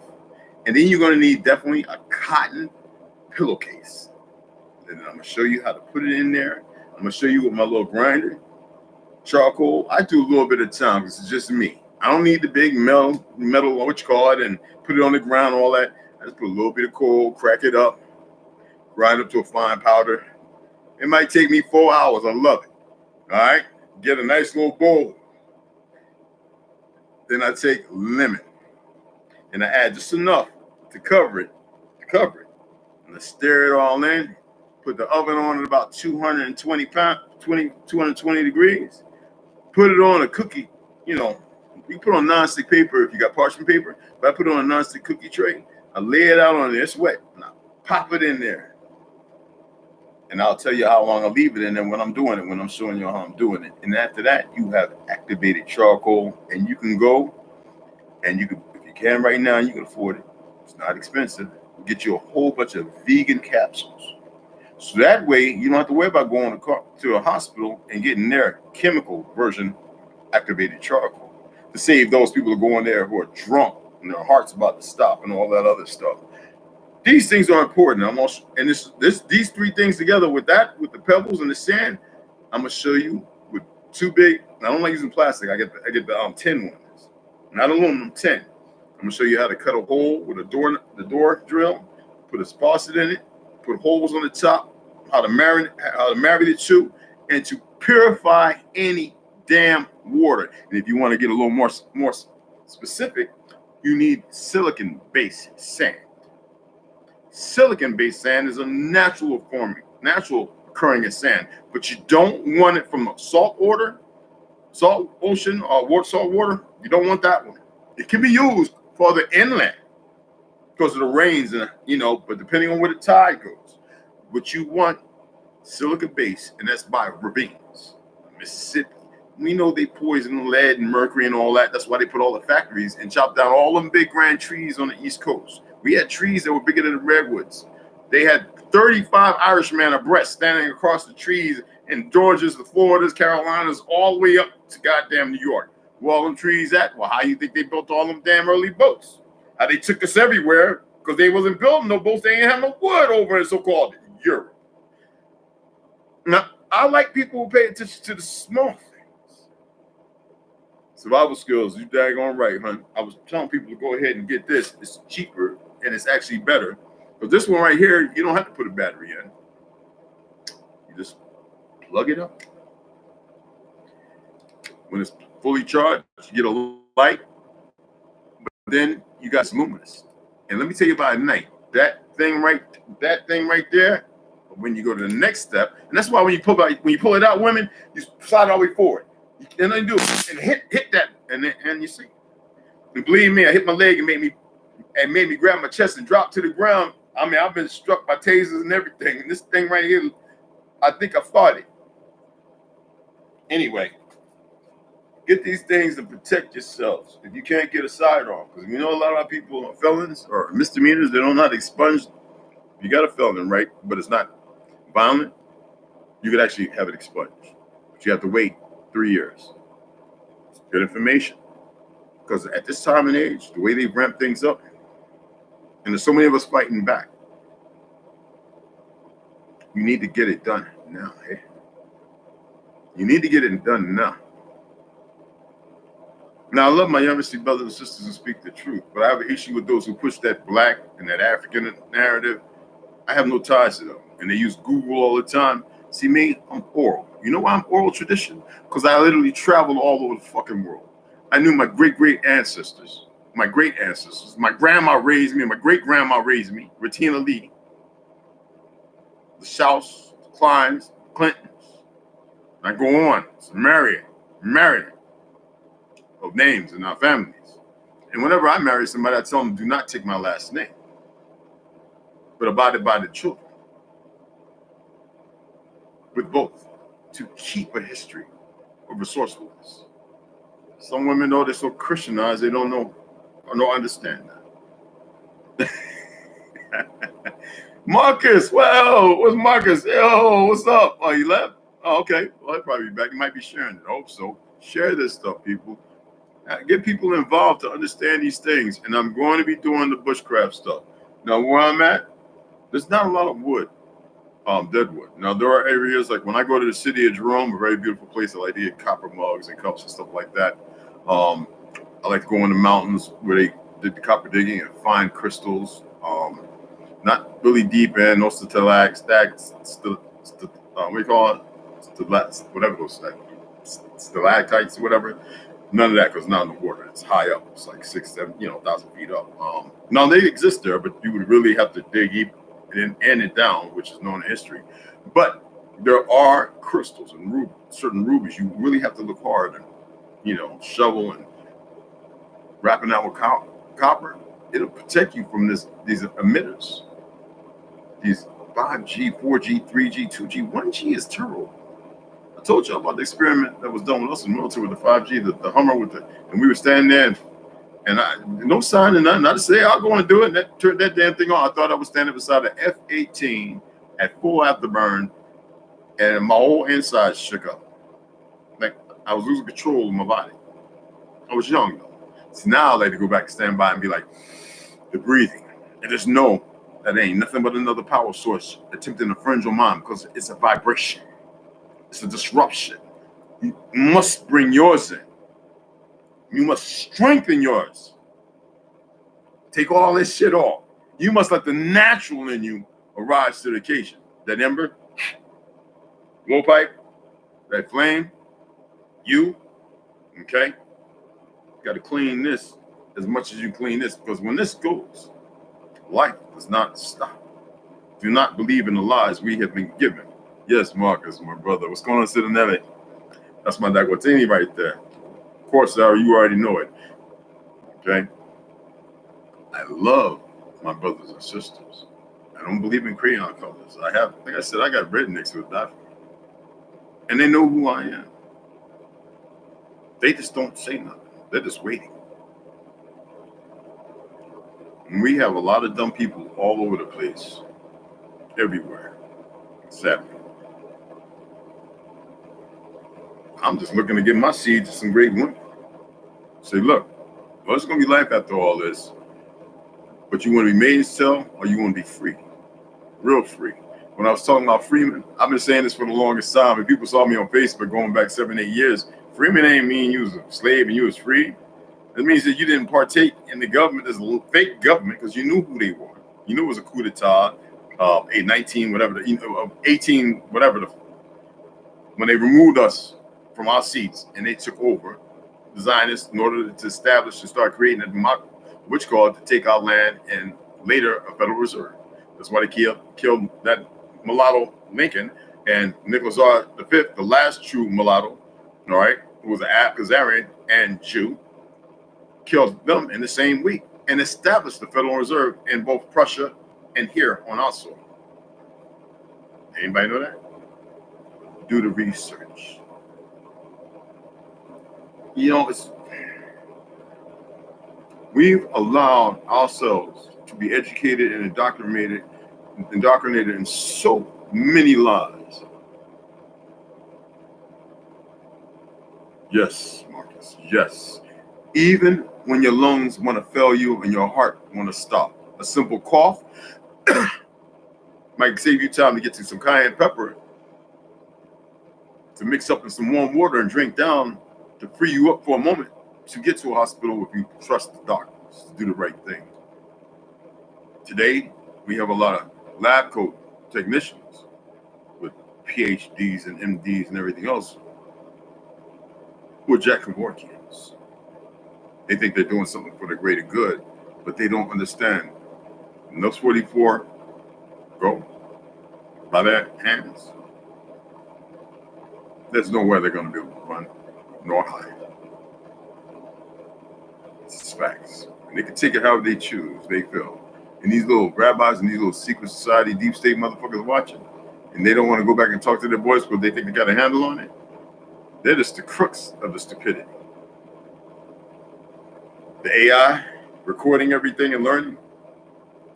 And then you're going to need definitely a cotton pillowcase. And then I'm going to show you how to put it in there. I'm going to show you with my little grinder, charcoal. I do a little bit of time because it's just me. I don't need the big metal, what you call it, and put it on the ground, all that. I just put a little bit of coal, crack it up, grind up to a fine powder. It might take me 4 hours. I love it. All right. Get a nice little bowl. Then I take lemon and I add just enough to cover it. And I stir it all in. Put the oven on at about 220 degrees. Put it on a cookie, you can put on nonstick paper if you got parchment paper, but I put it on a nonstick cookie tray. I lay it out on there, it's wet. And I pop it in there. And I'll tell you how long I leave it in there when I'm doing it, when I'm showing you how I'm doing it. And after that, you have activated charcoal, and you can go and you can, if you can right now, you can afford it. It's not expensive. Get you a whole bunch of vegan capsules. So that way you don't have to worry about going to a hospital and getting their chemical version activated charcoal to save those people who are going there who are drunk and their heart's about to stop and all that other stuff. These things are important. These three things together with the pebbles and the sand, I'm gonna show you with two big. I don't like using plastic. I get the tin ones, not aluminum, tin. I'm gonna show you how to cut a hole with the door drill, put a faucet in it, put holes on the top, how to marry the two, and to purify any damn water. And if you want to get a little more specific, you need silicon-based sand. Silicon-based sand is a natural occurring in sand, but you don't want it from salt ocean, or salt water. You don't want that one. It can be used for the inland because of the rains, and but depending on where the tide goes. But you want silicon-based, and that's by ravines, Mississippi. We know they poison lead and mercury and all that. That's why they put all the factories and chop down all them big grand trees on the East Coast. We had trees that were bigger than the redwoods. They had 35 Irishmen abreast standing across the trees in Georgias, the Floridas, Carolinas, all the way up to goddamn New York. Where all them trees at? Well, how you think they built all them damn early boats? How they took us everywhere because they wasn't building no boats. They ain't have no wood over in so-called Europe. Now, I like people who pay attention to the small things. Survival skills, you daggone right, hun. I was telling people to go ahead and get this. It's cheaper and it's actually better. But this one right here, you don't have to put a battery in. You just plug it up. When it's fully charged, you get a light. But then you got luminous. And let me tell you about at night. That thing right there. When you go to the next step, and that's why when you pull it out, women, you slide all the way forward. And then you do it and hit that, and you see. And believe me, I hit my leg and made me grab my chest and drop to the ground. I mean, I've been struck by tasers and everything. And this thing right here, I think I fought it. Anyway, get these things to protect yourselves. If you can't get a sidearm, because we know a lot of people are felons or misdemeanors, they don't know how to expunge. If you got a felon, right, but it's not violent, you could actually have it expunged. But you have to wait 3 years. It's good information. Because at this time and age, the way they ramp things up, and there's so many of us fighting back, you need to get it done now. Hey? You need to get it done now. Now, I love my younger brothers and sisters who speak the truth, but I have an issue with those who push that black and that African narrative. I have no ties to them, and they use Google all the time. See me, I'm oral. You know why I'm oral tradition? Because I literally traveled all over the fucking world. I knew my great ancestors, my great ancestors. My grandma raised me, and my great grandma raised me. Retina Lee, the Shouts, the Kleins, Clintons. I go on. It's Marion of names in our families. And whenever I marry somebody, I tell them, do not take my last name, but abide by the children. With both, to keep a history of resourcefulness. Some women know they're so Christianized, they don't know or don't understand that. Marcus, well, where's Marcus? Yo, what's up? Oh, you left? Oh, okay. Well, he'll probably be back. You might be sharing it. I hope so. Share this stuff, people. Get people involved to understand these things. And I'm going to be doing the bushcraft stuff. Now, where I'm at, there's not a lot of wood, dead wood. Now, there are areas, like when I go to the city of Jerome, a very beautiful place, I like to get copper mugs and cups and stuff like that. I like to go in the mountains where they did the copper digging and find crystals. Not really deep in, no stalactites, what do you call it? Whatever those stalactites, whatever. None of that, because not in the water. It's high up. It's like 1,000 feet up. Now they exist there, but you would really have to dig deep and it down, which is known in history. But there are crystals and certain rubies. You really have to look hard and shovel and wrapping out with copper. It'll protect you from these emitters. These 5G, 4G, 3G, 2G, 1G is terrible. I told you about the experiment that was done with us in the military with the 5G, the Hummer and we were standing there and no sign and nothing. I just say, I'll go and do it. And turned that damn thing on. I thought I was standing beside an F-18 at full afterburn, and my whole inside shook up. Like I was losing control of my body. I was young though. So now I like to go back and stand by and be like, the breathing. And just know that ain't nothing but another power source attempting to infringe on mine, because it's a vibration. It's a disruption. You must bring yours in. You must strengthen yours. Take all this shit off. You must let the natural in you arise to the occasion. That ember, blowpipe, that flame, okay? You got to clean this as much as you clean this, because when this goes, life does not stop. Do not believe in the lies we have been given. Yes, Marcus, my brother. What's going on, Cidanelli? That's my Dagotini right there. Of course, Sarah, you already know it. Okay? I love my brothers and sisters. I don't believe in crayon colors. Like I said, I got rednecks who would die for me. And they know who I am. They just don't say nothing. They're just waiting. And we have a lot of dumb people all over the place. Everywhere. Sadly. I'm just looking to get my seed to some great women. Say, look, well, it's going to be life after all this. But you want to be made to sell, or you want to be free? Real free. When I was talking about Freeman, I've been saying this for the longest time, and people saw me on Facebook going back 7, 8 years. Freeman ain't mean you was a slave and you was free. It means that you didn't partake in the government, this fake government, because you knew who they were. You knew it was a coup d'etat, 19, whatever, 18, whatever, when they removed us from our seats and they took over, the Zionists, in order to establish and start creating a democracy, which called to take our land and later a Federal Reserve. That's why they killed that mulatto Lincoln, and Nicholas R. V, the last true mulatto, all right, who was an Khazarian and Jew, killed them in the same week and established the Federal Reserve in both Prussia and here on our soil. Anybody know that? Do the research. We've allowed ourselves to be educated and indoctrinated in so many lies. Yes, Marcus, yes. Even when your lungs want to fail you and your heart want to stop. A simple cough might save you time to get to some cayenne pepper to mix up in some warm water and drink down to free you up for a moment to get to a hospital if you trust the doctors to do the right thing. Today, we have a lot of lab coat technicians with PhDs and MDs and everything else who are jack of all trades. They think they're doing something for the greater good, but they don't understand. When those 44 go by their hands, there's nowhere they're going to be able to run nor hide. It's facts. And they can take it however they choose, they feel. And these little rabbis and these little secret society, deep state motherfuckers watching, and they don't want to go back and talk to their boys because they think they got a handle on it. They're just the crooks of the stupidity. The AI recording everything and learning.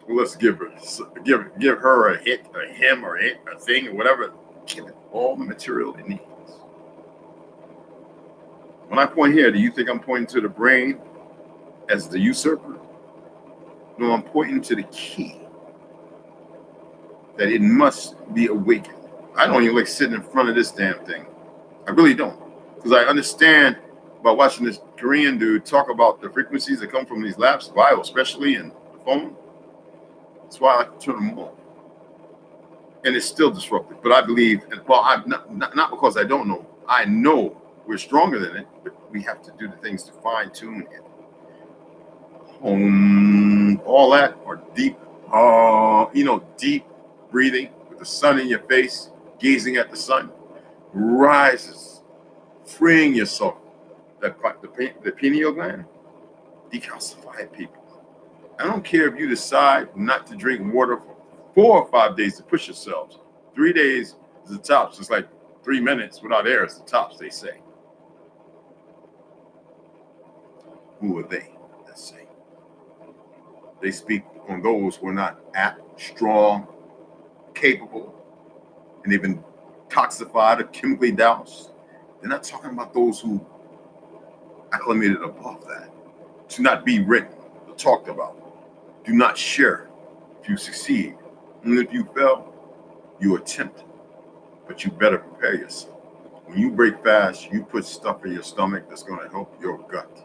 Well, let's give her a hit, or him, or it, a thing, or whatever. Give it all the material it needs. When I point here, do you think I'm pointing to the brain as the usurper? No, I'm pointing to the key that it must be awakened. I don't even like sitting in front of this damn thing. I really don't, because I understand by watching this Korean dude talk about the frequencies that come from these labs, bio especially, and the phone. That's why I like to turn them off. And it's still disruptive. But I believe, and well, I'm not because I don't know. I know we're stronger than it, but we have to do the things to fine tune it. All that, or deep, deep breathing with the sun in your face, gazing at the sun, rises, freeing yourself. The pineal gland, decalcified people. I don't care if you decide not to drink water for 4 or 5 days to push yourselves. 3 days is the tops. It's like 3 minutes without air is the tops, they say. Who are they that say? They speak on those who are not apt, strong, capable, and they've been toxified or chemically doused. They're not talking about those who acclimated above that. To not be written or talked about. Do not share if you succeed. And if you fail, you attempt. But you better prepare yourself. When you break fast, you put stuff in your stomach that's going to help your gut.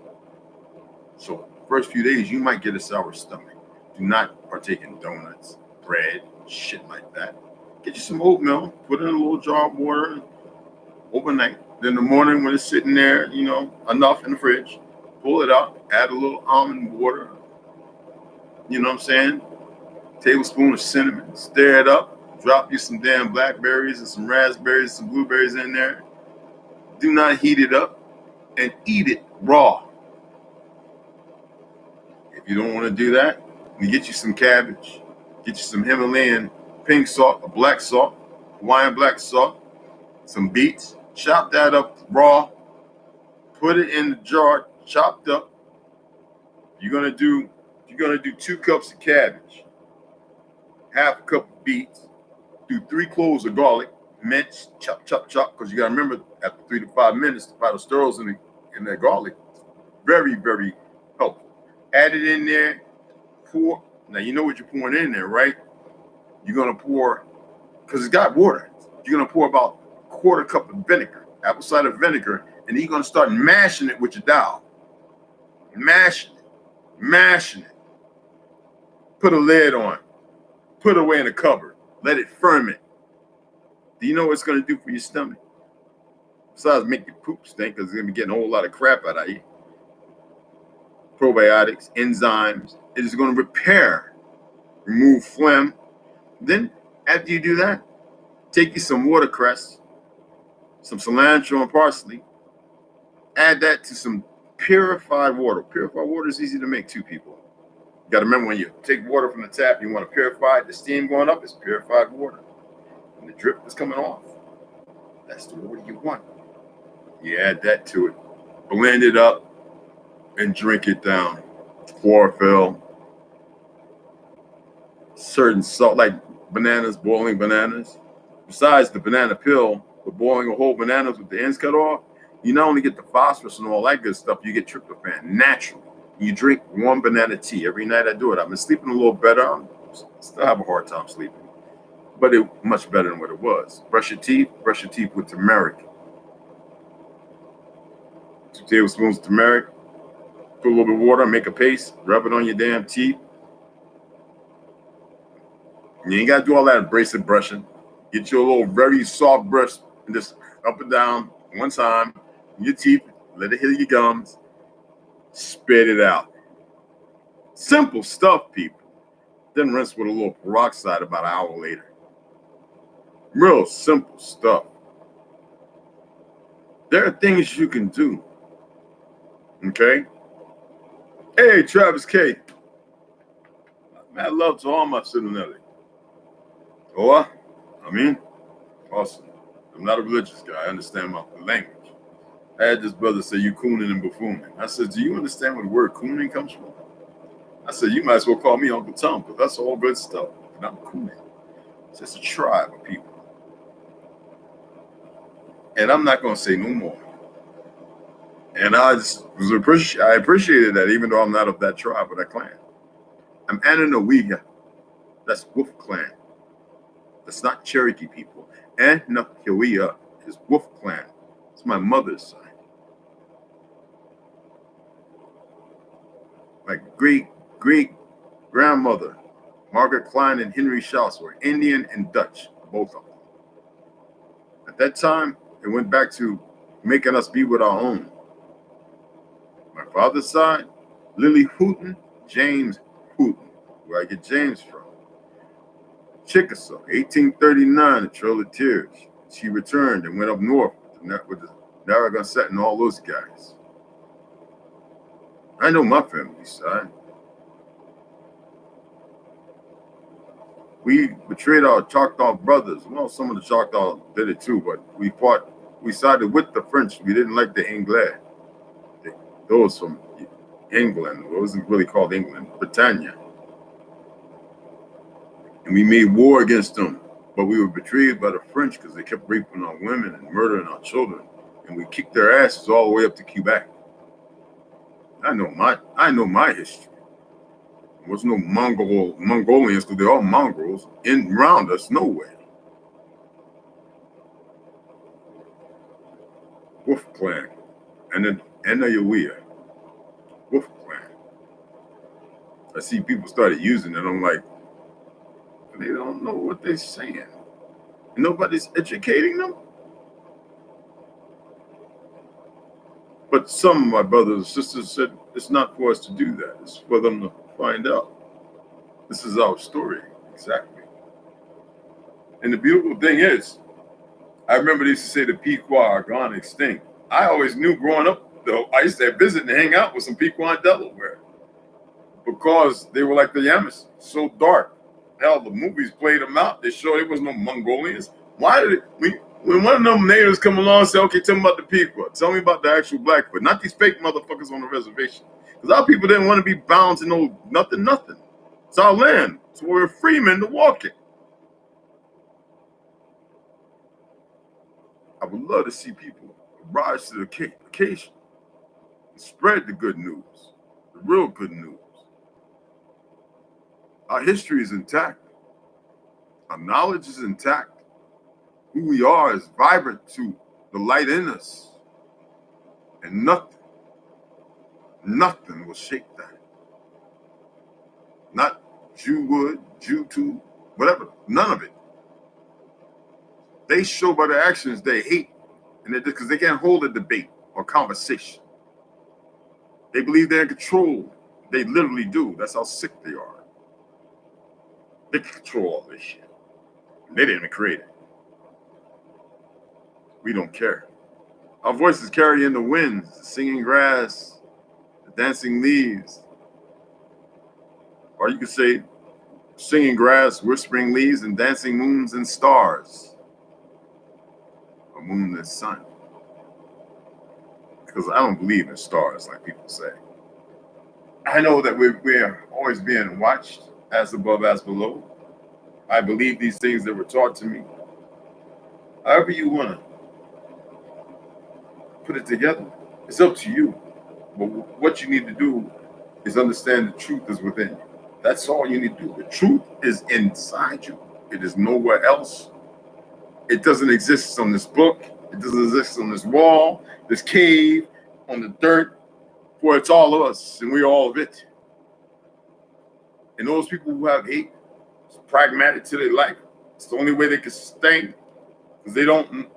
So first few days, you might get a sour stomach. Do not partake in donuts, bread, shit like that. Get you some oatmeal, put it in a little jar of water overnight. Then in the morning when it's sitting there, enough in the fridge, pull it out, add a little almond water, you know what I'm saying? Tablespoon of cinnamon, stir it up, drop you some damn blackberries and some raspberries, some blueberries in there. Do not heat it up and eat it raw. If you don't want to do that, you get you some cabbage, get you some Himalayan pink salt or black salt, Hawaiian black salt, some beets, chop that up raw, put it in the jar, chopped up. You're gonna do 2 cups of cabbage, half a cup of beets, do 3 cloves of garlic, minced, chop, because you gotta remember after 3 to 5 minutes, the phytosterols in that garlic, very, very helpful. Add it in there, pour. Now you know what you're pouring in there, right? You're gonna pour, because it's got water. You're gonna pour about a 1/4 cup of vinegar, apple cider vinegar, and then you're gonna start mashing it with your dowel. Mashing it. Put a lid on. Put it away in the cupboard. Let it ferment. Do you know what it's going to do for your stomach? Besides make your poop stink, because it's going to be getting a whole lot of crap out of you. Probiotics, enzymes. It is going to repair, remove phlegm. Then, after you do that, take you some watercress, some cilantro and parsley. Add that to some purified water. Purified water is easy to make too, people. You got to remember when you take water from the tap, you want to purify it. The steam going up is purified water. And the drip is coming off. That's the water you want. You add that to it. Blend it up and drink it down. Chlorophyll. Certain salt, like bananas, boiling bananas. Besides the banana peel, but boiling a whole bananas with the ends cut off, You not only get the phosphorus and all that good stuff, you get tryptophan naturally. You drink warm banana tea. Every night I do it. I've been sleeping a little better. I still have a hard time sleeping, but it's much better than what it was. Brush your teeth with turmeric. 2 tablespoons of turmeric, put a little bit of water, make a paste, rub it on your damn teeth. You ain't got to do all that abrasive brushing. Get your little very soft brush and just up and down one time. Your teeth, let it hit your gums, spit it out. Simple stuff, people. Then rinse with a little peroxide about an hour later. Real simple stuff. There are things you can do. Okay? Hey, Travis K. Mad love to all my Sinonelli. Or, awesome. I'm not a religious guy. I understand my language. I had this brother say, you cooning and buffooning. I said, do you understand where the word cooning comes from? I said, you might as well call me Uncle Tom, because that's all good stuff. And I'm cooning. It's just a tribe of people. And I'm not going to say no more. And I appreciated that, even though I'm not of that tribe or that clan. I'm Ananawiga. That's Wolf Clan. That's not Cherokee people. Ananawiga is Wolf Clan. It's my mother's side. My great-great-grandmother, Margaret Klein and Henry Schaus, were Indian and Dutch, both of them. At that time, it went back to making us be with our own. My father's side, Lily Hooten, James Hooten, where I get James from. Chickasaw, 1839, the Trail of Tears. She returned and went up north with the Narragansett and all those guys. I know my family's side. We betrayed our Choctaw brothers. Well, some of the Choctaw did it too, but we sided with the French. We didn't like the Anglais. Those from England, it wasn't really called England, Britannia. And we made war against them, but we were betrayed by the French because they kept raping our women and murdering our children. And we kicked their asses all the way up to Quebec. I know my history. There was no Mongolians, because they're all mongrels around us, no way. Wolf Clan, and then Ananawiga. Wolf Clan. I see people started using it. I'm like, they don't know what they're saying. Nobody's educating them. But some of my brothers and sisters said it's not for us to do that. It's for them to find out. This is our story, exactly. And the beautiful thing is, I remember they used to say the Pequot are gone extinct. I always knew growing up, though, I used to visit and hang out with some Pequot in Delaware because they were like the Yamas, so dark. Hell, the movies played them out. They showed there was no Mongolians. Why did when one of them natives come along and say, okay, tell me about the Pequot. Tell me about the actual Blackfoot, not these fake motherfuckers on the reservation. Because our people didn't want to be bound to know nothing. It's our land. So we're free men to walk it. I would love to see people rise to the occasion and spread the good news, the real good news. Our history is intact. Our knowledge is intact. Who we are is vibrant to the light in us. And nothing will shake that. Not Jew would, Jew too, whatever, none of it. They show by their actions they hate, and because they can't hold a debate or conversation. They believe they're in control. They literally do. That's how sick they are. They can control all this shit. They didn't even create it. We don't care. Our voices carry in the winds, the singing grass, the dancing leaves. Or you could say singing grass, whispering leaves, and dancing moons and stars. Or moon and sun. Because I don't believe in stars like people say. I know that we're always being watched, as above, as below. I believe these things that were taught to me. However you want to put it together. It's up to you. But what you need to do is understand the truth is within you. That's all you need to do. The truth is inside you. It is nowhere else. It doesn't exist on this book. It doesn't exist on this wall, this cave, on the dirt. For it's all of us, and we're all of it. And those people who have hate, it's pragmatic to their life. It's the only way they can sustain, because they don't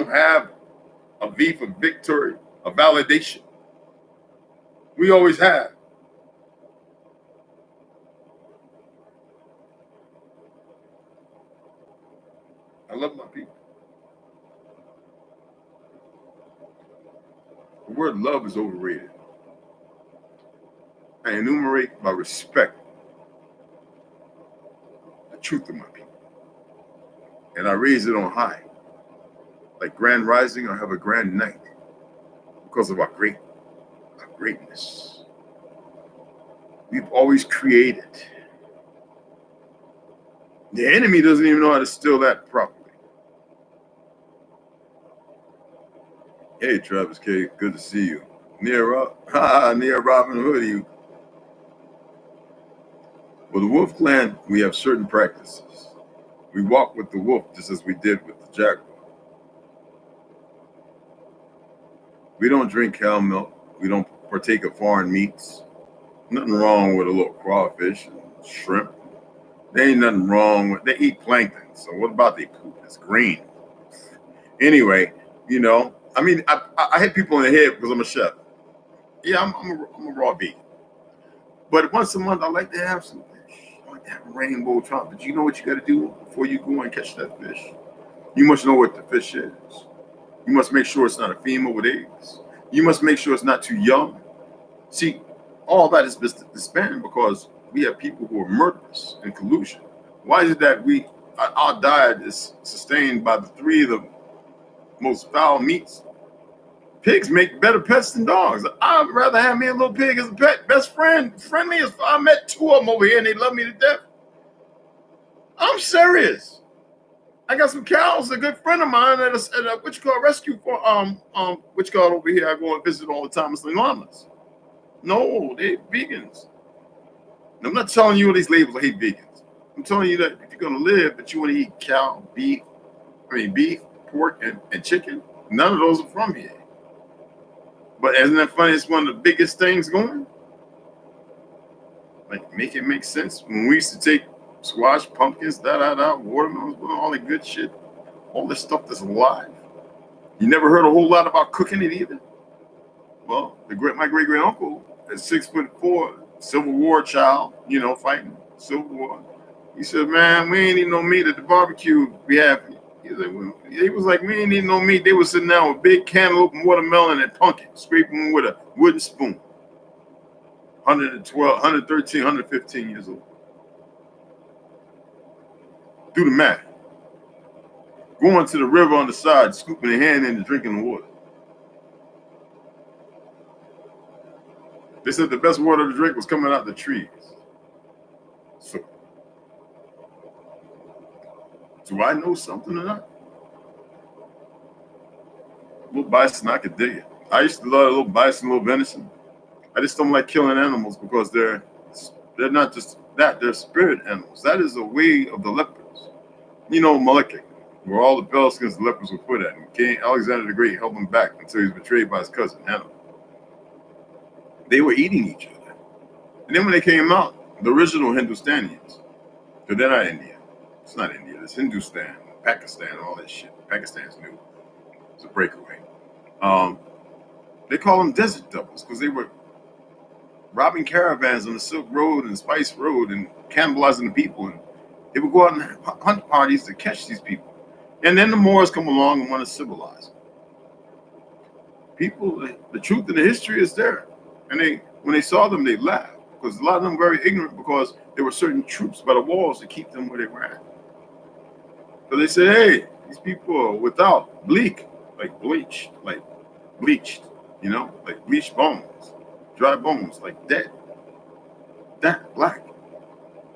have a V for victory, a validation. We always have. I love my people. The word love is overrated. I enumerate by respect the truth of my people. And I raise it on high. Like grand rising, I have a grand night because of our greatness. We've always created. The enemy doesn't even know how to steal that properly. Hey, Travis K, good to see you. Near Robin Hood, you. With the Wolf Clan, we have certain practices. We walk with the wolf just as we did with the jaguar. We don't drink cow milk. We don't partake of foreign meats. Nothing wrong with a little crawfish and shrimp. There ain't nothing wrong with. They eat plankton. So what about they poop? It's green. Anyway, I mean, I hit people in the head because I'm a chef. Yeah, I'm a raw vegan. But once a month, I like to have some fish. I like to have a rainbow trout. But you know what you got to do before you go and catch that fish? You must know what the fish is. You must make sure it's not a female with eggs. You must make sure it's not too young. See, all that is disbanded because we have people who are murderous and collusion. Why is it that our diet is sustained by the three of the most foul meats? Pigs make better pets than dogs. I'd rather have me a little pig as a pet, best friend, friendliest. I met two of them over here and they love me to death. I'm serious. I got some cows, a good friend of mine at a rescue for over here. I go and visit all the time. It's llamas. No, they're vegans. And I'm not telling you these labels. I hate vegans. I'm telling you that if you're gonna live, that you want to eat beef, pork, and chicken. None of those are from here. But isn't that funny? It's one of the biggest things going. Like, make it make sense. When we used to take squash, pumpkins, watermelons, all that good shit, all this stuff that's alive. You never heard a whole lot about cooking it either. Well, my great uncle is 6'4", Civil War child, fighting Civil War. He said, "Man, we ain't eating no meat at the barbecue. We have." He was like, "We ain't eating no meat." They were sitting down with big cantaloupe and watermelon and pumpkin, scraping with a wooden spoon. 112, 113, 115 years old. Do the math. Going to the river on the side, scooping a hand in and drinking the water. They said the best water to drink was coming out the trees. So, do I know something or not? Little bison, I could dig it. I used to love little bison, little venison. I just don't like killing animals because they're not just that, they're spirit animals. That is a way of the lepers. Malekith, where all the Pelicans the lepers were put at. And King Alexander the Great held them back until he was betrayed by his cousin, Hannibal. They were eating each other. And then when they came out, the original Hindustanians, because they're not India. It's not India. It's Hindustan, Pakistan, all that shit. Pakistan's new. It's a breakaway. They call them desert devils because they were robbing caravans on the Silk Road and Spice Road and cannibalizing the people. And they would go out and hunt parties to catch these people. And then the Moors come along and want to civilize them. People, the truth and the history is there. And when they saw them, they laughed because a lot of them were very ignorant because there were certain troops by the walls to keep them where they were at. So they said, "Hey, these people are without bleached, like bleached, like bleached bones, dry bones, like dead, that black."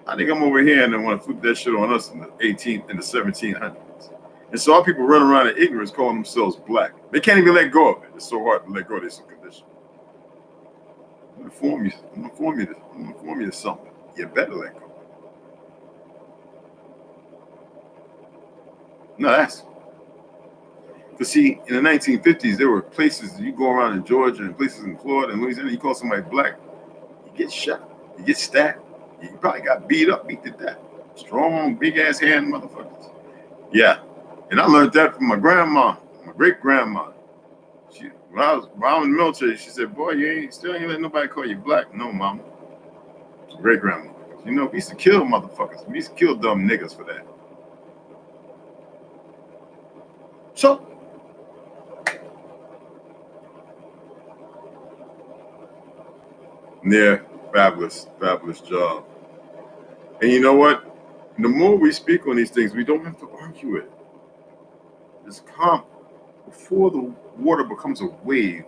I think I'm over here and they want to flip that shit on us in the 1700s. And so our people run around in ignorance calling themselves black. They can't even let go of it. It's so hard to let go of this condition. I'm gonna inform you of something. You better let go. No, that's to see in the 1950s there were places you go around in Georgia and places in Florida and Louisiana, you call somebody black, you get shot, you get stabbed, you probably got beat to death. Strong, big ass hand motherfuckers. Yeah. And I learned that from my grandma, my great grandma. When I was in the military, she said, "Boy, you still ain't let nobody call you black." No, mama. Great grandma. You know, we used to kill motherfuckers. We used to kill dumb niggas for that. So, yeah, fabulous job. And you know what? The more we speak on these things, we don't have to argue it. Just calm. Before the water becomes a wave,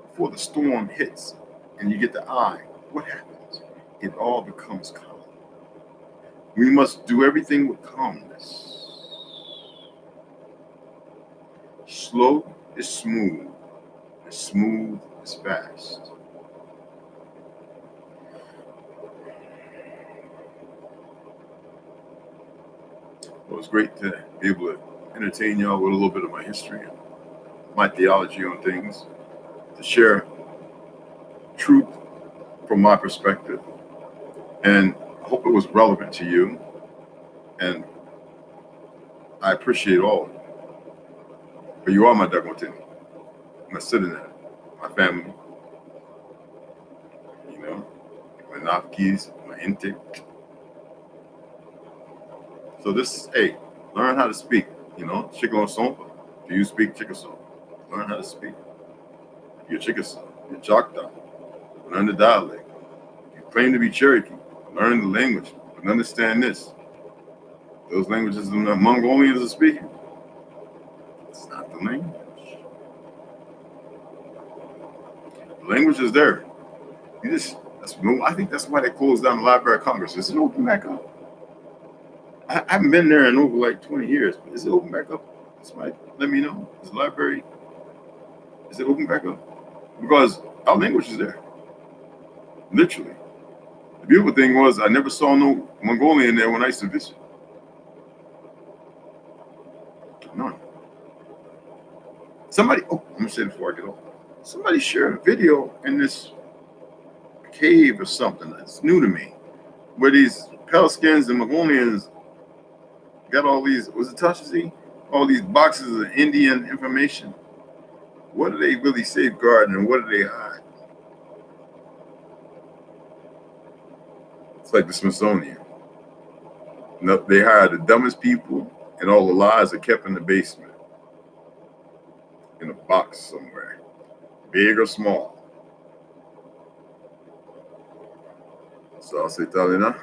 before the storm hits, and you get the eye, what happens? It all becomes calm. We must do everything with calmness. Slow is smooth, and smooth is fast. Well, it's great to be able to entertain y'all with a little bit of my history and my theology on things, to share truth from my perspective. And I hope it was relevant to you. And I appreciate all of you. But you are my Dagontini, my citizen, my family, you know, my Nafkis, my Intik. So this, hey, learn how to speak, you know, Chickasaw Sompa. Do you speak Chickasaw? Learn how to speak. You're Chickasaw, you're Choctaw. Learn the dialect. You claim to be Cherokee. Learn the language. But understand this. Those languages the Mongolians are speaking. It's not the language. The language is there. I think that's why they closed down the Library of Congress. Is it open back up? I haven't been there in over like 20 years, but is it open back up? Somebody let me know. Is the library, is it open back up? Because our language is there. Literally. The beautiful thing was I never saw no Mongolian there when I used to visit. None. Somebody, I'm gonna say it before I get off. Somebody shared a video in this cave or something that's new to me, where these Pelskins and Mongolians got all these, was it Tashazi? All these boxes of Indian information. What do they really safeguard and what do they hide? It's like the Smithsonian. They hire the dumbest people, and all the lies are kept in the basement, in a box somewhere, big or small. So I'll say, Talina,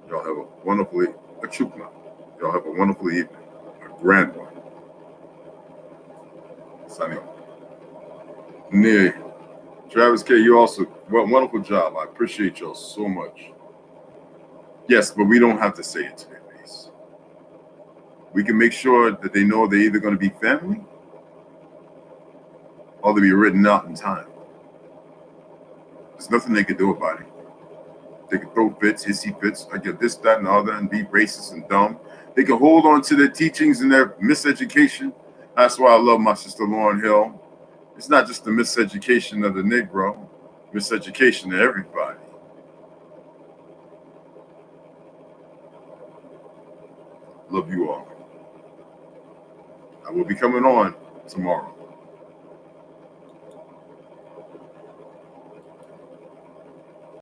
y'all have a wonderful Achukma. Y'all have a wonderful evening, a grand one. Sunny. Near Travis K, you also, wonderful job. I appreciate y'all so much. Yes, but we don't have to say it to their face. We can make sure that they know they're either going to be family or they'll be written out in time. There's nothing they can do about it. They can throw fits, hissy fits, like this, that, and the other, and be racist and dumb. They can hold on to their teachings and their miseducation. That's why I love my sister Lauren Hill. It's not just the miseducation of the Negro, miseducation of everybody. Love you all. I will be coming on tomorrow.